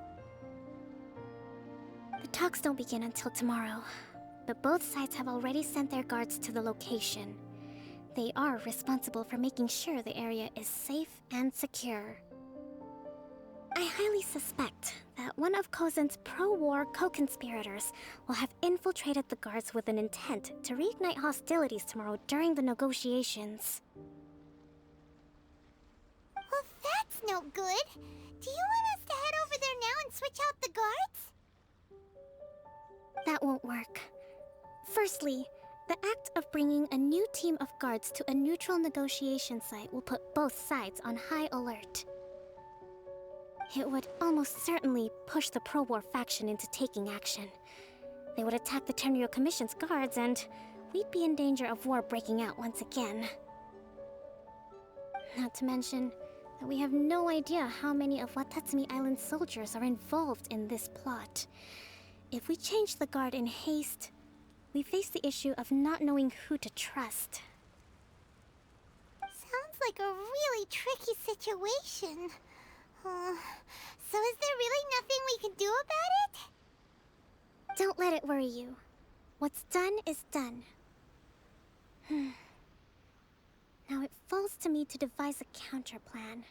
Speaker 9: The talks don't begin until tomorrow, but both sides have already sent their guards to the location. They are responsible for making sure the area is safe and secure. I highly suspect that one of Kozan's pro-war co-conspirators will have infiltrated the guards with an intent to reignite hostilities tomorrow during the negotiations.
Speaker 2: Well, that's no good. Do you want us to head over there now and switch out the guards?
Speaker 9: That won't work. Firstly, the act of bringing a new team of guards to a neutral negotiation site will put both sides on high alert. It would almost certainly push the pro-war faction into taking action. They would attack the Tenryou Commission's guards, and we'd be in danger of war breaking out once again. Not to mention that we have no idea how many of Watatsumi Island's soldiers are involved in this plot. If we change the guard in haste, we face the issue of not knowing who to trust.
Speaker 2: Sounds like a really tricky situation. So is there really nothing we can do about it?
Speaker 9: Don't let it worry you. What's done is done. Now it falls to me to devise a counterplan.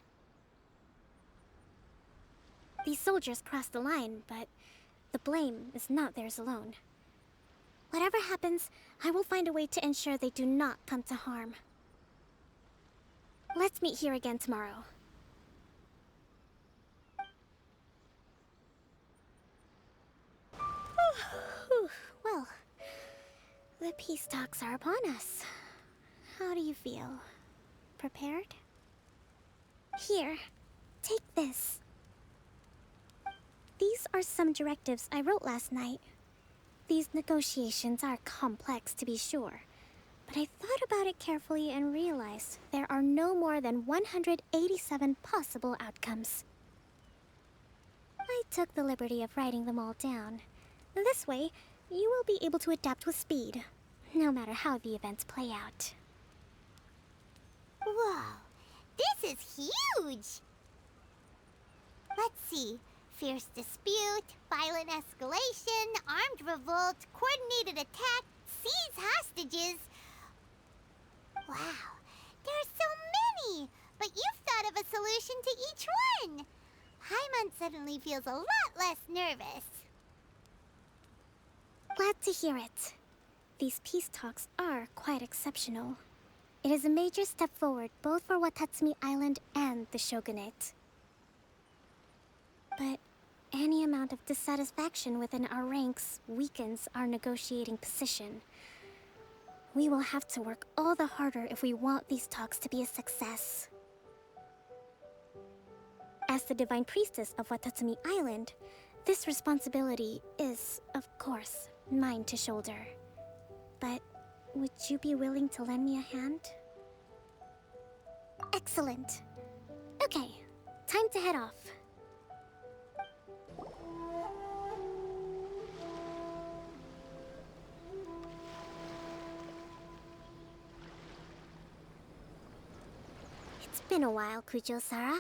Speaker 9: These soldiers crossed the line, but the blame is not theirs alone. Whatever happens, I will find a way to ensure they do not come to harm. Let's meet here again tomorrow. Well, the peace talks are upon us. How do you feel? Prepared? Here, take this. These are some directives I wrote last night. These negotiations are complex, to be sure, but I thought about it carefully and realized there are no more than 187 possible outcomes. I took the liberty of writing them all down. This way, you will be able to adapt with speed, no matter how the events play out.
Speaker 2: Whoa, this is huge! Let's see. Fierce dispute, violent escalation, armed revolt, coordinated attack, seize hostages. Wow, there are so many! But you've thought of a solution to each one! Paimon suddenly feels a lot less nervous.
Speaker 9: Glad to hear it. These peace talks are quite exceptional. It is a major step forward both for Watatsumi Island and the Shogunate. But any amount of dissatisfaction within our ranks weakens our negotiating position. We will have to work all the harder if we want these talks to be a success. As the Divine Priestess of Watatsumi Island, this responsibility is, of course, mine to shoulder. But would you be willing to lend me a hand? Excellent. Okay, time to head off. It's been a while, Kujo-Sara.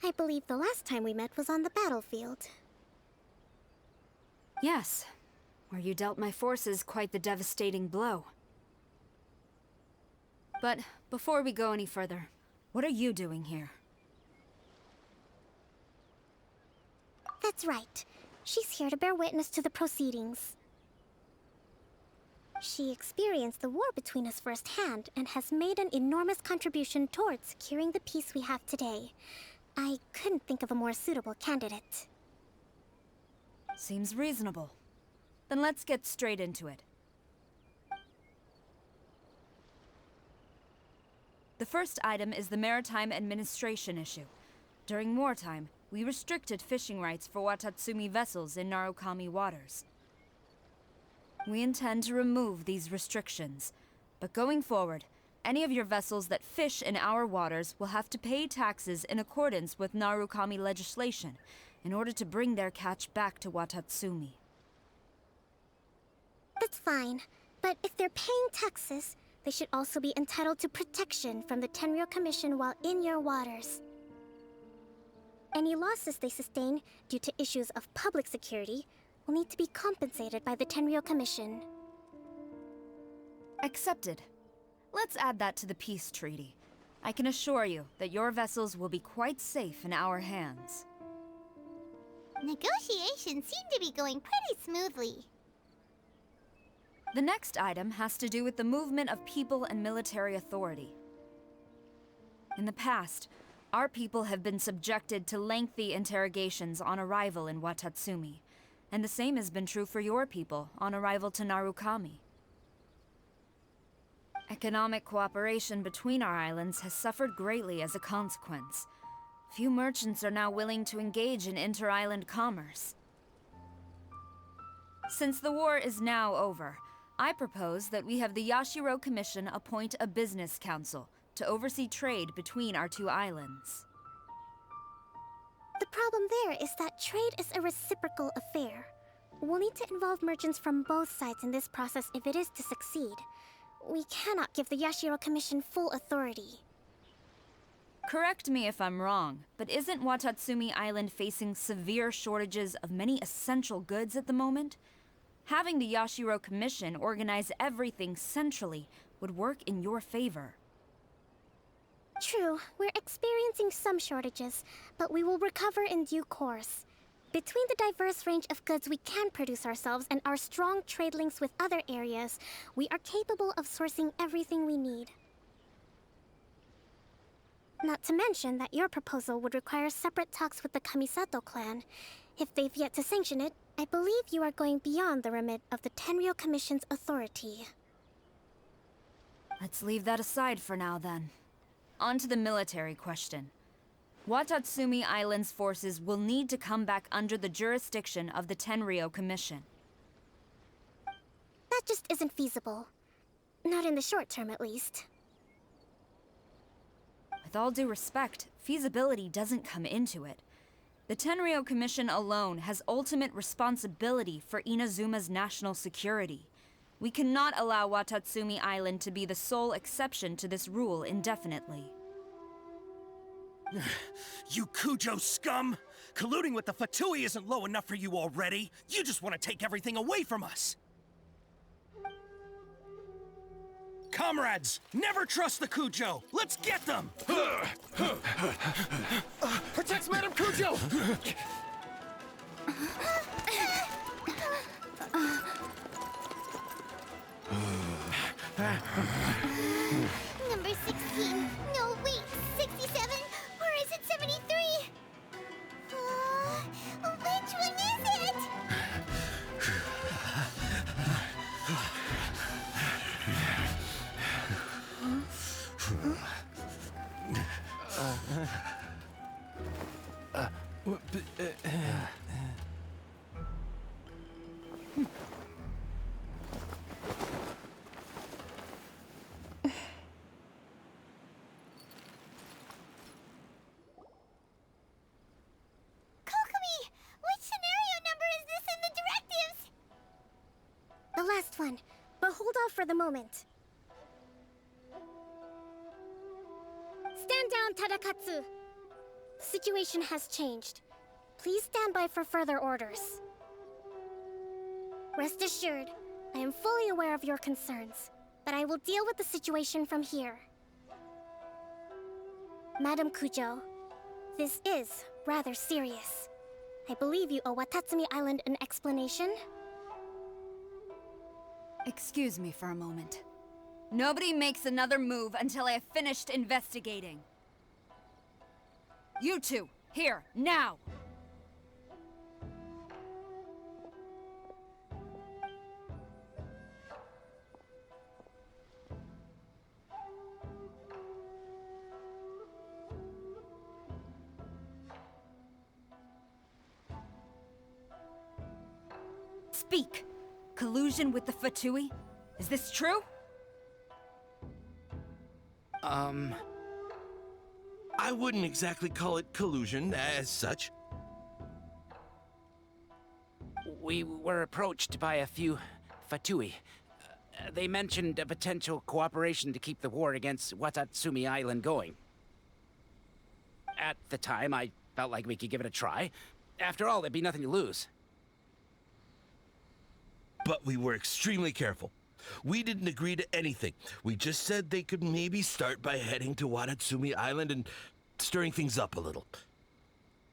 Speaker 9: I believe the last time we met was on the battlefield.
Speaker 16: Yes, where you dealt my forces quite the devastating blow. But before we go any further, what are you doing here?
Speaker 9: That's right. She's here to bear witness to the proceedings. She experienced the war between us firsthand and has made an enormous contribution towards securing the peace we have today. I couldn't think of a more suitable candidate.
Speaker 16: Seems reasonable. Then let's get straight into it. The first item is the Maritime Administration issue. During wartime, we restricted fishing rights for Watatsumi vessels in Narukami waters. We intend to remove these restrictions, but going forward, any of your vessels that fish in our waters will have to pay taxes in accordance with Narukami legislation in order to bring their catch back to Watatsumi.
Speaker 9: That's fine, but if they're paying taxes, they should also be entitled to protection from the Tenryou Commission while in your waters. Any losses they sustain due to issues of public security will need to be compensated by the Tenryou Commission.
Speaker 16: Accepted. Let's add that to the peace treaty. I can assure you that your vessels will be quite safe in our hands.
Speaker 2: Negotiations seem to be going pretty smoothly.
Speaker 16: The next item has to do with the movement of people and military authority. In the past, our people have been subjected to lengthy interrogations on arrival in Watatsumi, and the same has been true for your people on arrival to Narukami. Economic cooperation between our islands has suffered greatly as a consequence. Few merchants are now willing to engage in inter-island commerce. Since the war is now over, I propose that we have the Yashiro Commission appoint a business council to oversee trade between our two islands.
Speaker 9: The problem there is that trade is a reciprocal affair. We'll need to involve merchants from both sides in this process if it is to succeed. We cannot give the Yashiro Commission full authority.
Speaker 16: Correct me if I'm wrong, but isn't Watatsumi Island facing severe shortages of many essential goods at the moment? Having the Yashiro Commission organize everything centrally would work in your favor.
Speaker 9: True, we're experiencing some shortages, but we will recover in due course. Between the diverse range of goods we can produce ourselves and our strong trade links with other areas, we are capable of sourcing everything we need. Not to mention that your proposal would require separate talks with the Kamisato clan. If they've yet to sanction it, I believe you are going beyond the remit of the Tenryou Commission's authority.
Speaker 16: Let's leave that aside for now, then. On to the military question. Watatsumi Island's forces will need to come back under the jurisdiction of the Tenryou Commission.
Speaker 9: That just isn't feasible. Not in the short term, at least.
Speaker 16: With all due respect, feasibility doesn't come into it. The Tenryou Commission alone has ultimate responsibility for Inazuma's national security. We cannot allow Watatsumi Island to be the sole exception to this rule indefinitely.
Speaker 17: You Kujo scum! Colluding with the Fatui isn't low enough for you already. You just want to take everything away from us. Comrades, never trust the Kujo. Let's get them!
Speaker 1: Protect Madame Kujo!
Speaker 2: Number 16. No, wait. 67? Or is it 73? Which one is it?
Speaker 9: The last one, but hold off for the moment. Stand down, Tadakatsu. The situation has changed. Please stand by for further orders. Rest assured, I am fully aware of your concerns, but I will deal with the situation from here. Madam Kujo, this is rather serious. I believe you owe Watatsumi Island an explanation.
Speaker 16: Excuse me for a moment. Nobody makes another move until I have finished investigating. You two, here, now! Speak! Collusion with the Fatui? Is this true?
Speaker 7: I wouldn't exactly call it collusion as such.
Speaker 18: We were approached by a few Fatui. They mentioned a potential cooperation to keep the war against Watatsumi Island going. At the time, I Felt like we could give it a try. After all, there'd be nothing to lose.
Speaker 7: But we were extremely careful. We didn't agree to anything. We just said they could maybe start by heading to Watatsumi Island and stirring things up a little.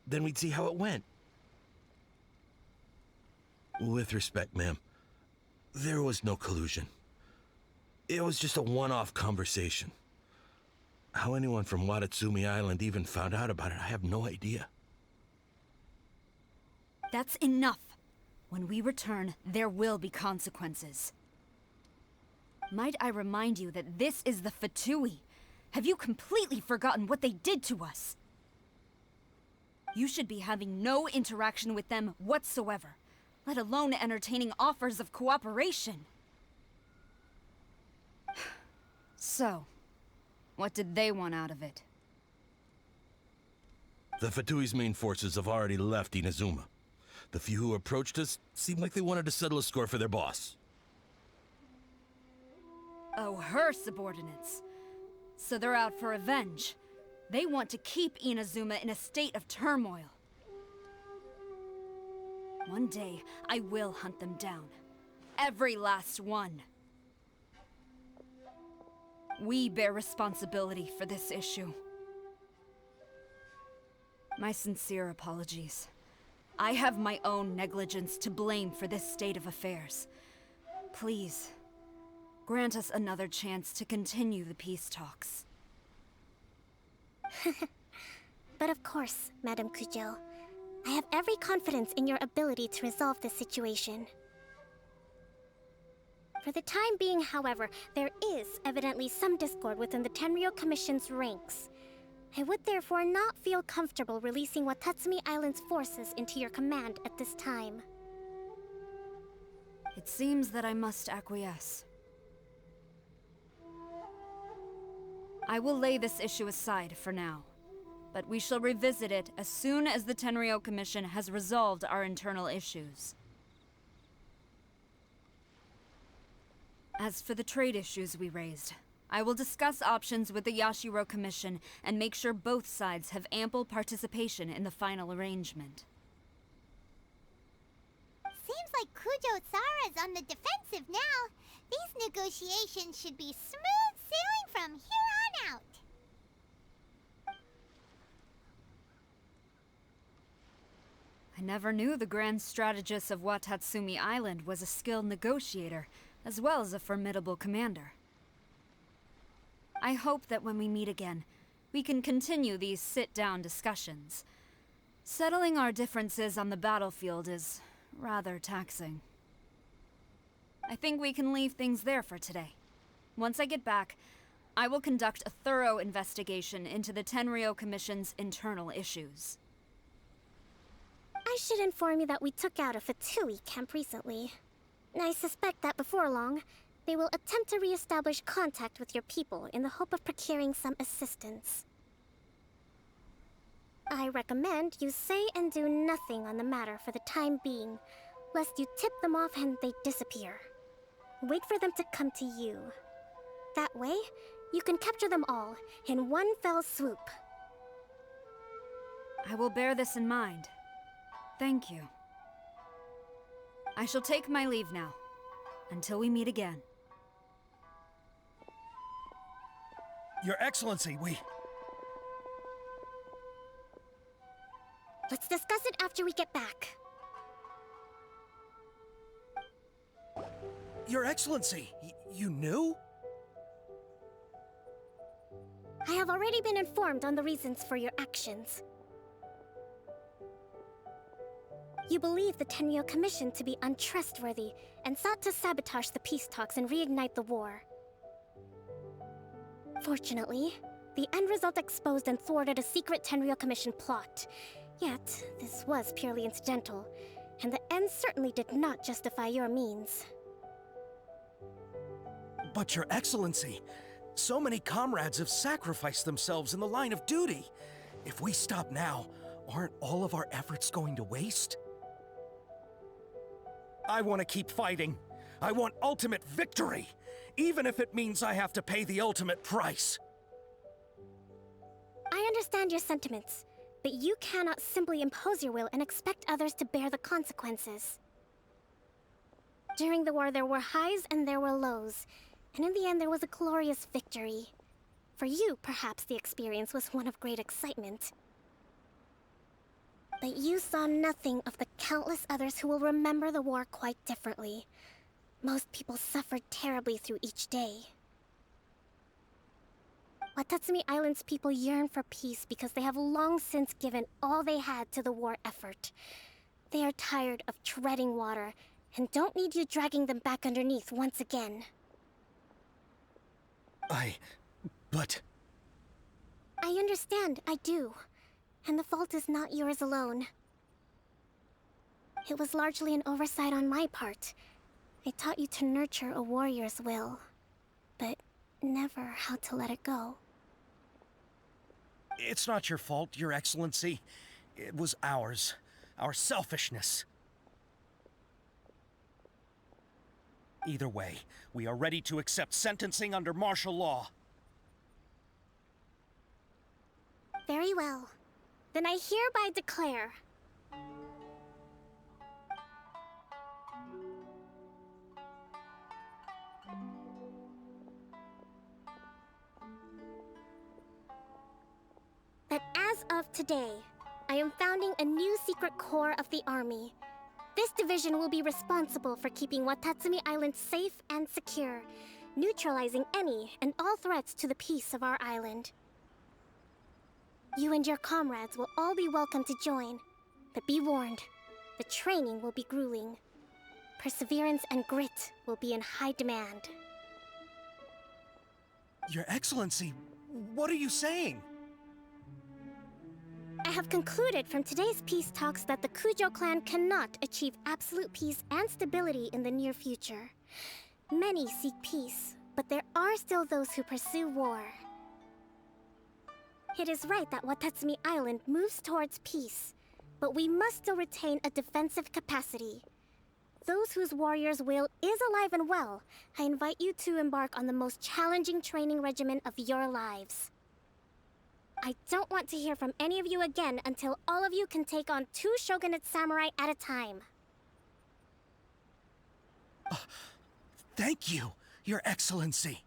Speaker 7: Then we'd see how it went. With respect, ma'am, there was no collusion. It was just a one-off conversation. How anyone from Watatsumi Island even found out about it, I have no idea.
Speaker 16: That's enough. When we return, there will be consequences. Might I remind you that this is the Fatui? Have you completely forgotten what they did to us? You should be having no interaction with them whatsoever, let alone entertaining offers of cooperation. So, what did they want out of it?
Speaker 7: The Fatui's main forces have already left Inazuma. The few who approached us seemed like they wanted to settle a score for their boss.
Speaker 16: Oh, her subordinates. So they're out for revenge. They want to keep Inazuma in a state of turmoil. One day, I will hunt them down. Every last one. We bear responsibility for this issue. My sincere apologies. I have my own negligence to blame for this state of affairs. Please, grant us another chance to continue the peace talks.
Speaker 9: But of course, Madame Kujo. I have every confidence in your ability to resolve this situation. For the time being, however, there is evidently some discord within the Tenryou Commission's ranks. I would therefore not feel comfortable releasing Watatsumi Island's forces into your command at this time.
Speaker 16: It seems that I must acquiesce. I will lay this issue aside for now, but we shall revisit it as soon as the Tenryou Commission has resolved our internal issues. As for the trade issues we raised, I will discuss options with the Yashiro Commission and make sure both sides have ample participation in the final arrangement.
Speaker 2: Seems like Kujo-Sara's on the defensive now. These negotiations should be smooth sailing from here on out.
Speaker 16: I never knew the Grand Strategist of Watatsumi Island was a skilled negotiator, as well as a formidable commander. I hope that when we meet again, we can continue these sit-down discussions. Settling our differences on the battlefield is rather taxing. I think we can leave things there for today. Once I get back, I will conduct a thorough investigation into the Tenryou Commission's internal issues.
Speaker 9: I should inform you that we took out a Fatui camp recently. I suspect that before long, they will attempt to re-establish contact with your people in the hope of procuring some assistance. I recommend you say and do nothing on the matter for the time being, lest you tip them off and they disappear. Wait for them to come to you. That way, you can capture them all in one fell swoop.
Speaker 16: I will bear this in mind. Thank you. I shall take my leave now, until we meet again.
Speaker 17: Your Excellency,
Speaker 9: Let's discuss it after we get back.
Speaker 17: Your Excellency, you knew?
Speaker 9: I have already been informed on the reasons for your actions. You believe the Tenryou Commission to be untrustworthy and sought to sabotage the peace talks and reignite the war. Fortunately, the end result exposed and thwarted a secret Tenryou Commission plot. Yet, this was purely incidental, and the end certainly did not justify your means.
Speaker 17: But Your Excellency, so many comrades have sacrificed themselves in the line of duty. If we stop now, aren't all of our efforts going to waste? I want to keep fighting. I want ultimate victory, even if it means I have to pay the ultimate price.
Speaker 9: I understand your sentiments, But you cannot simply impose your will and expect others to bear the consequences. During the war, there were highs and there were lows. And in the end, there was a glorious victory. For you, perhaps the experience was one of great excitement. But you saw nothing of the countless others who will remember the war quite differently. Most people suffered terribly through each day. Watatsumi Island's people yearn for peace because they have long since given all they had to the war effort. They are tired of treading water and don't need you dragging them back underneath once again.
Speaker 17: But...
Speaker 9: I understand, I do. And the fault is not yours alone. It was largely an oversight on my part. I taught you to nurture a warrior's will, but never how to let it go.
Speaker 17: It's not your fault, Your Excellency. It was ours. Our selfishness. Either way, we are ready to accept sentencing under martial law.
Speaker 9: Very well. Then I hereby declare... that as of today, I am founding a new secret corps of the army. This division will be responsible for keeping Watatsumi Island safe and secure, neutralizing any and all threats to the peace of our island. You and your comrades will all be welcome to join, but be warned, the training will be grueling. Perseverance and grit will be in high demand.
Speaker 17: Your Excellency, what are you saying?
Speaker 9: I have concluded from today's peace talks that the Kujo clan cannot achieve absolute peace and stability in the near future. Many seek peace, but there are still those who pursue war. It is right that Watatsumi Island moves towards peace, but we must still retain a defensive capacity. Those whose warrior's will is alive and well, I invite you to embark on the most challenging training regimen of your lives. I don't want to hear from any of you again until all of you can take on 2 shogunate samurai at a time.
Speaker 17: Thank you, Your Excellency.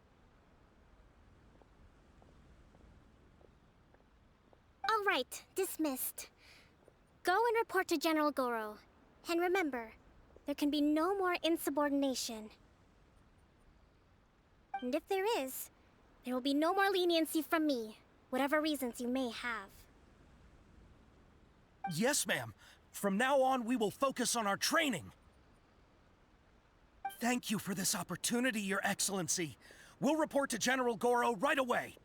Speaker 9: All right, dismissed. Go and report to General Goro. And remember, there can be no more insubordination. And if there is, there will be no more leniency from me. Whatever reasons you may have.
Speaker 17: Yes, ma'am. From now on, we will focus on our training. Thank you for this opportunity, Your Excellency. We'll report to General Goro right away.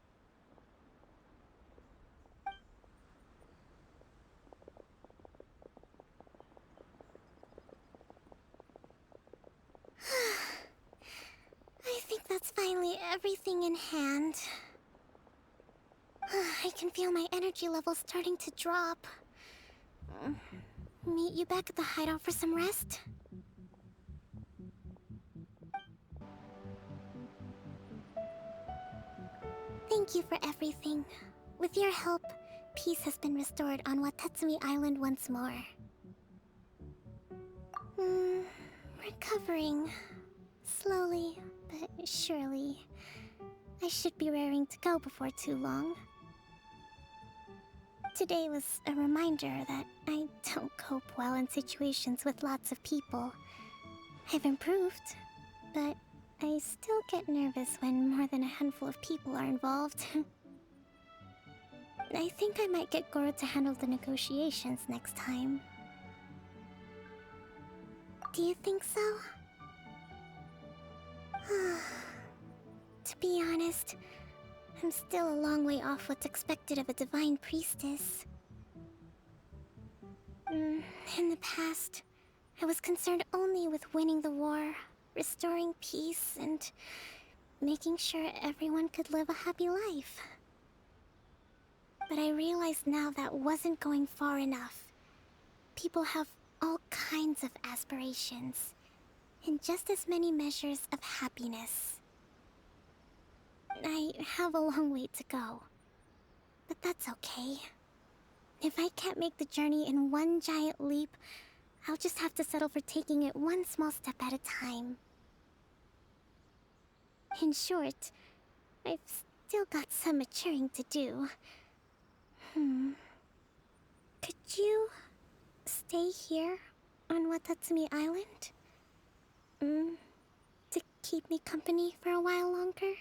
Speaker 9: I think that's finally everything in hand. I can feel my energy levels starting to drop. Meet you back at the hideout for some rest? Thank you for everything. With your help, peace has been restored on Watatsumi Island once more. Recovering. Slowly, but surely. I should be raring to go before too long. Today was a reminder that I don't cope well in situations with lots of people. I've improved, but I still get nervous when more than a handful of people are involved. I think I might get Goro to handle the negotiations next time. Do you think so? To be honest, I'm still a long way off what's expected of a divine priestess. In the past, I was concerned only with winning the war, restoring peace, and making sure everyone could live a happy life. But I realize now that wasn't going far enough. People have all kinds of aspirations, and just as many measures of happiness. I have a long way to go, but that's okay. If I can't make the journey in one giant leap, I'll just have to settle for taking it one small step at a time. In short, I've still got some maturing to do. Could you stay here on Watatsumi Island? To keep me company for a while longer?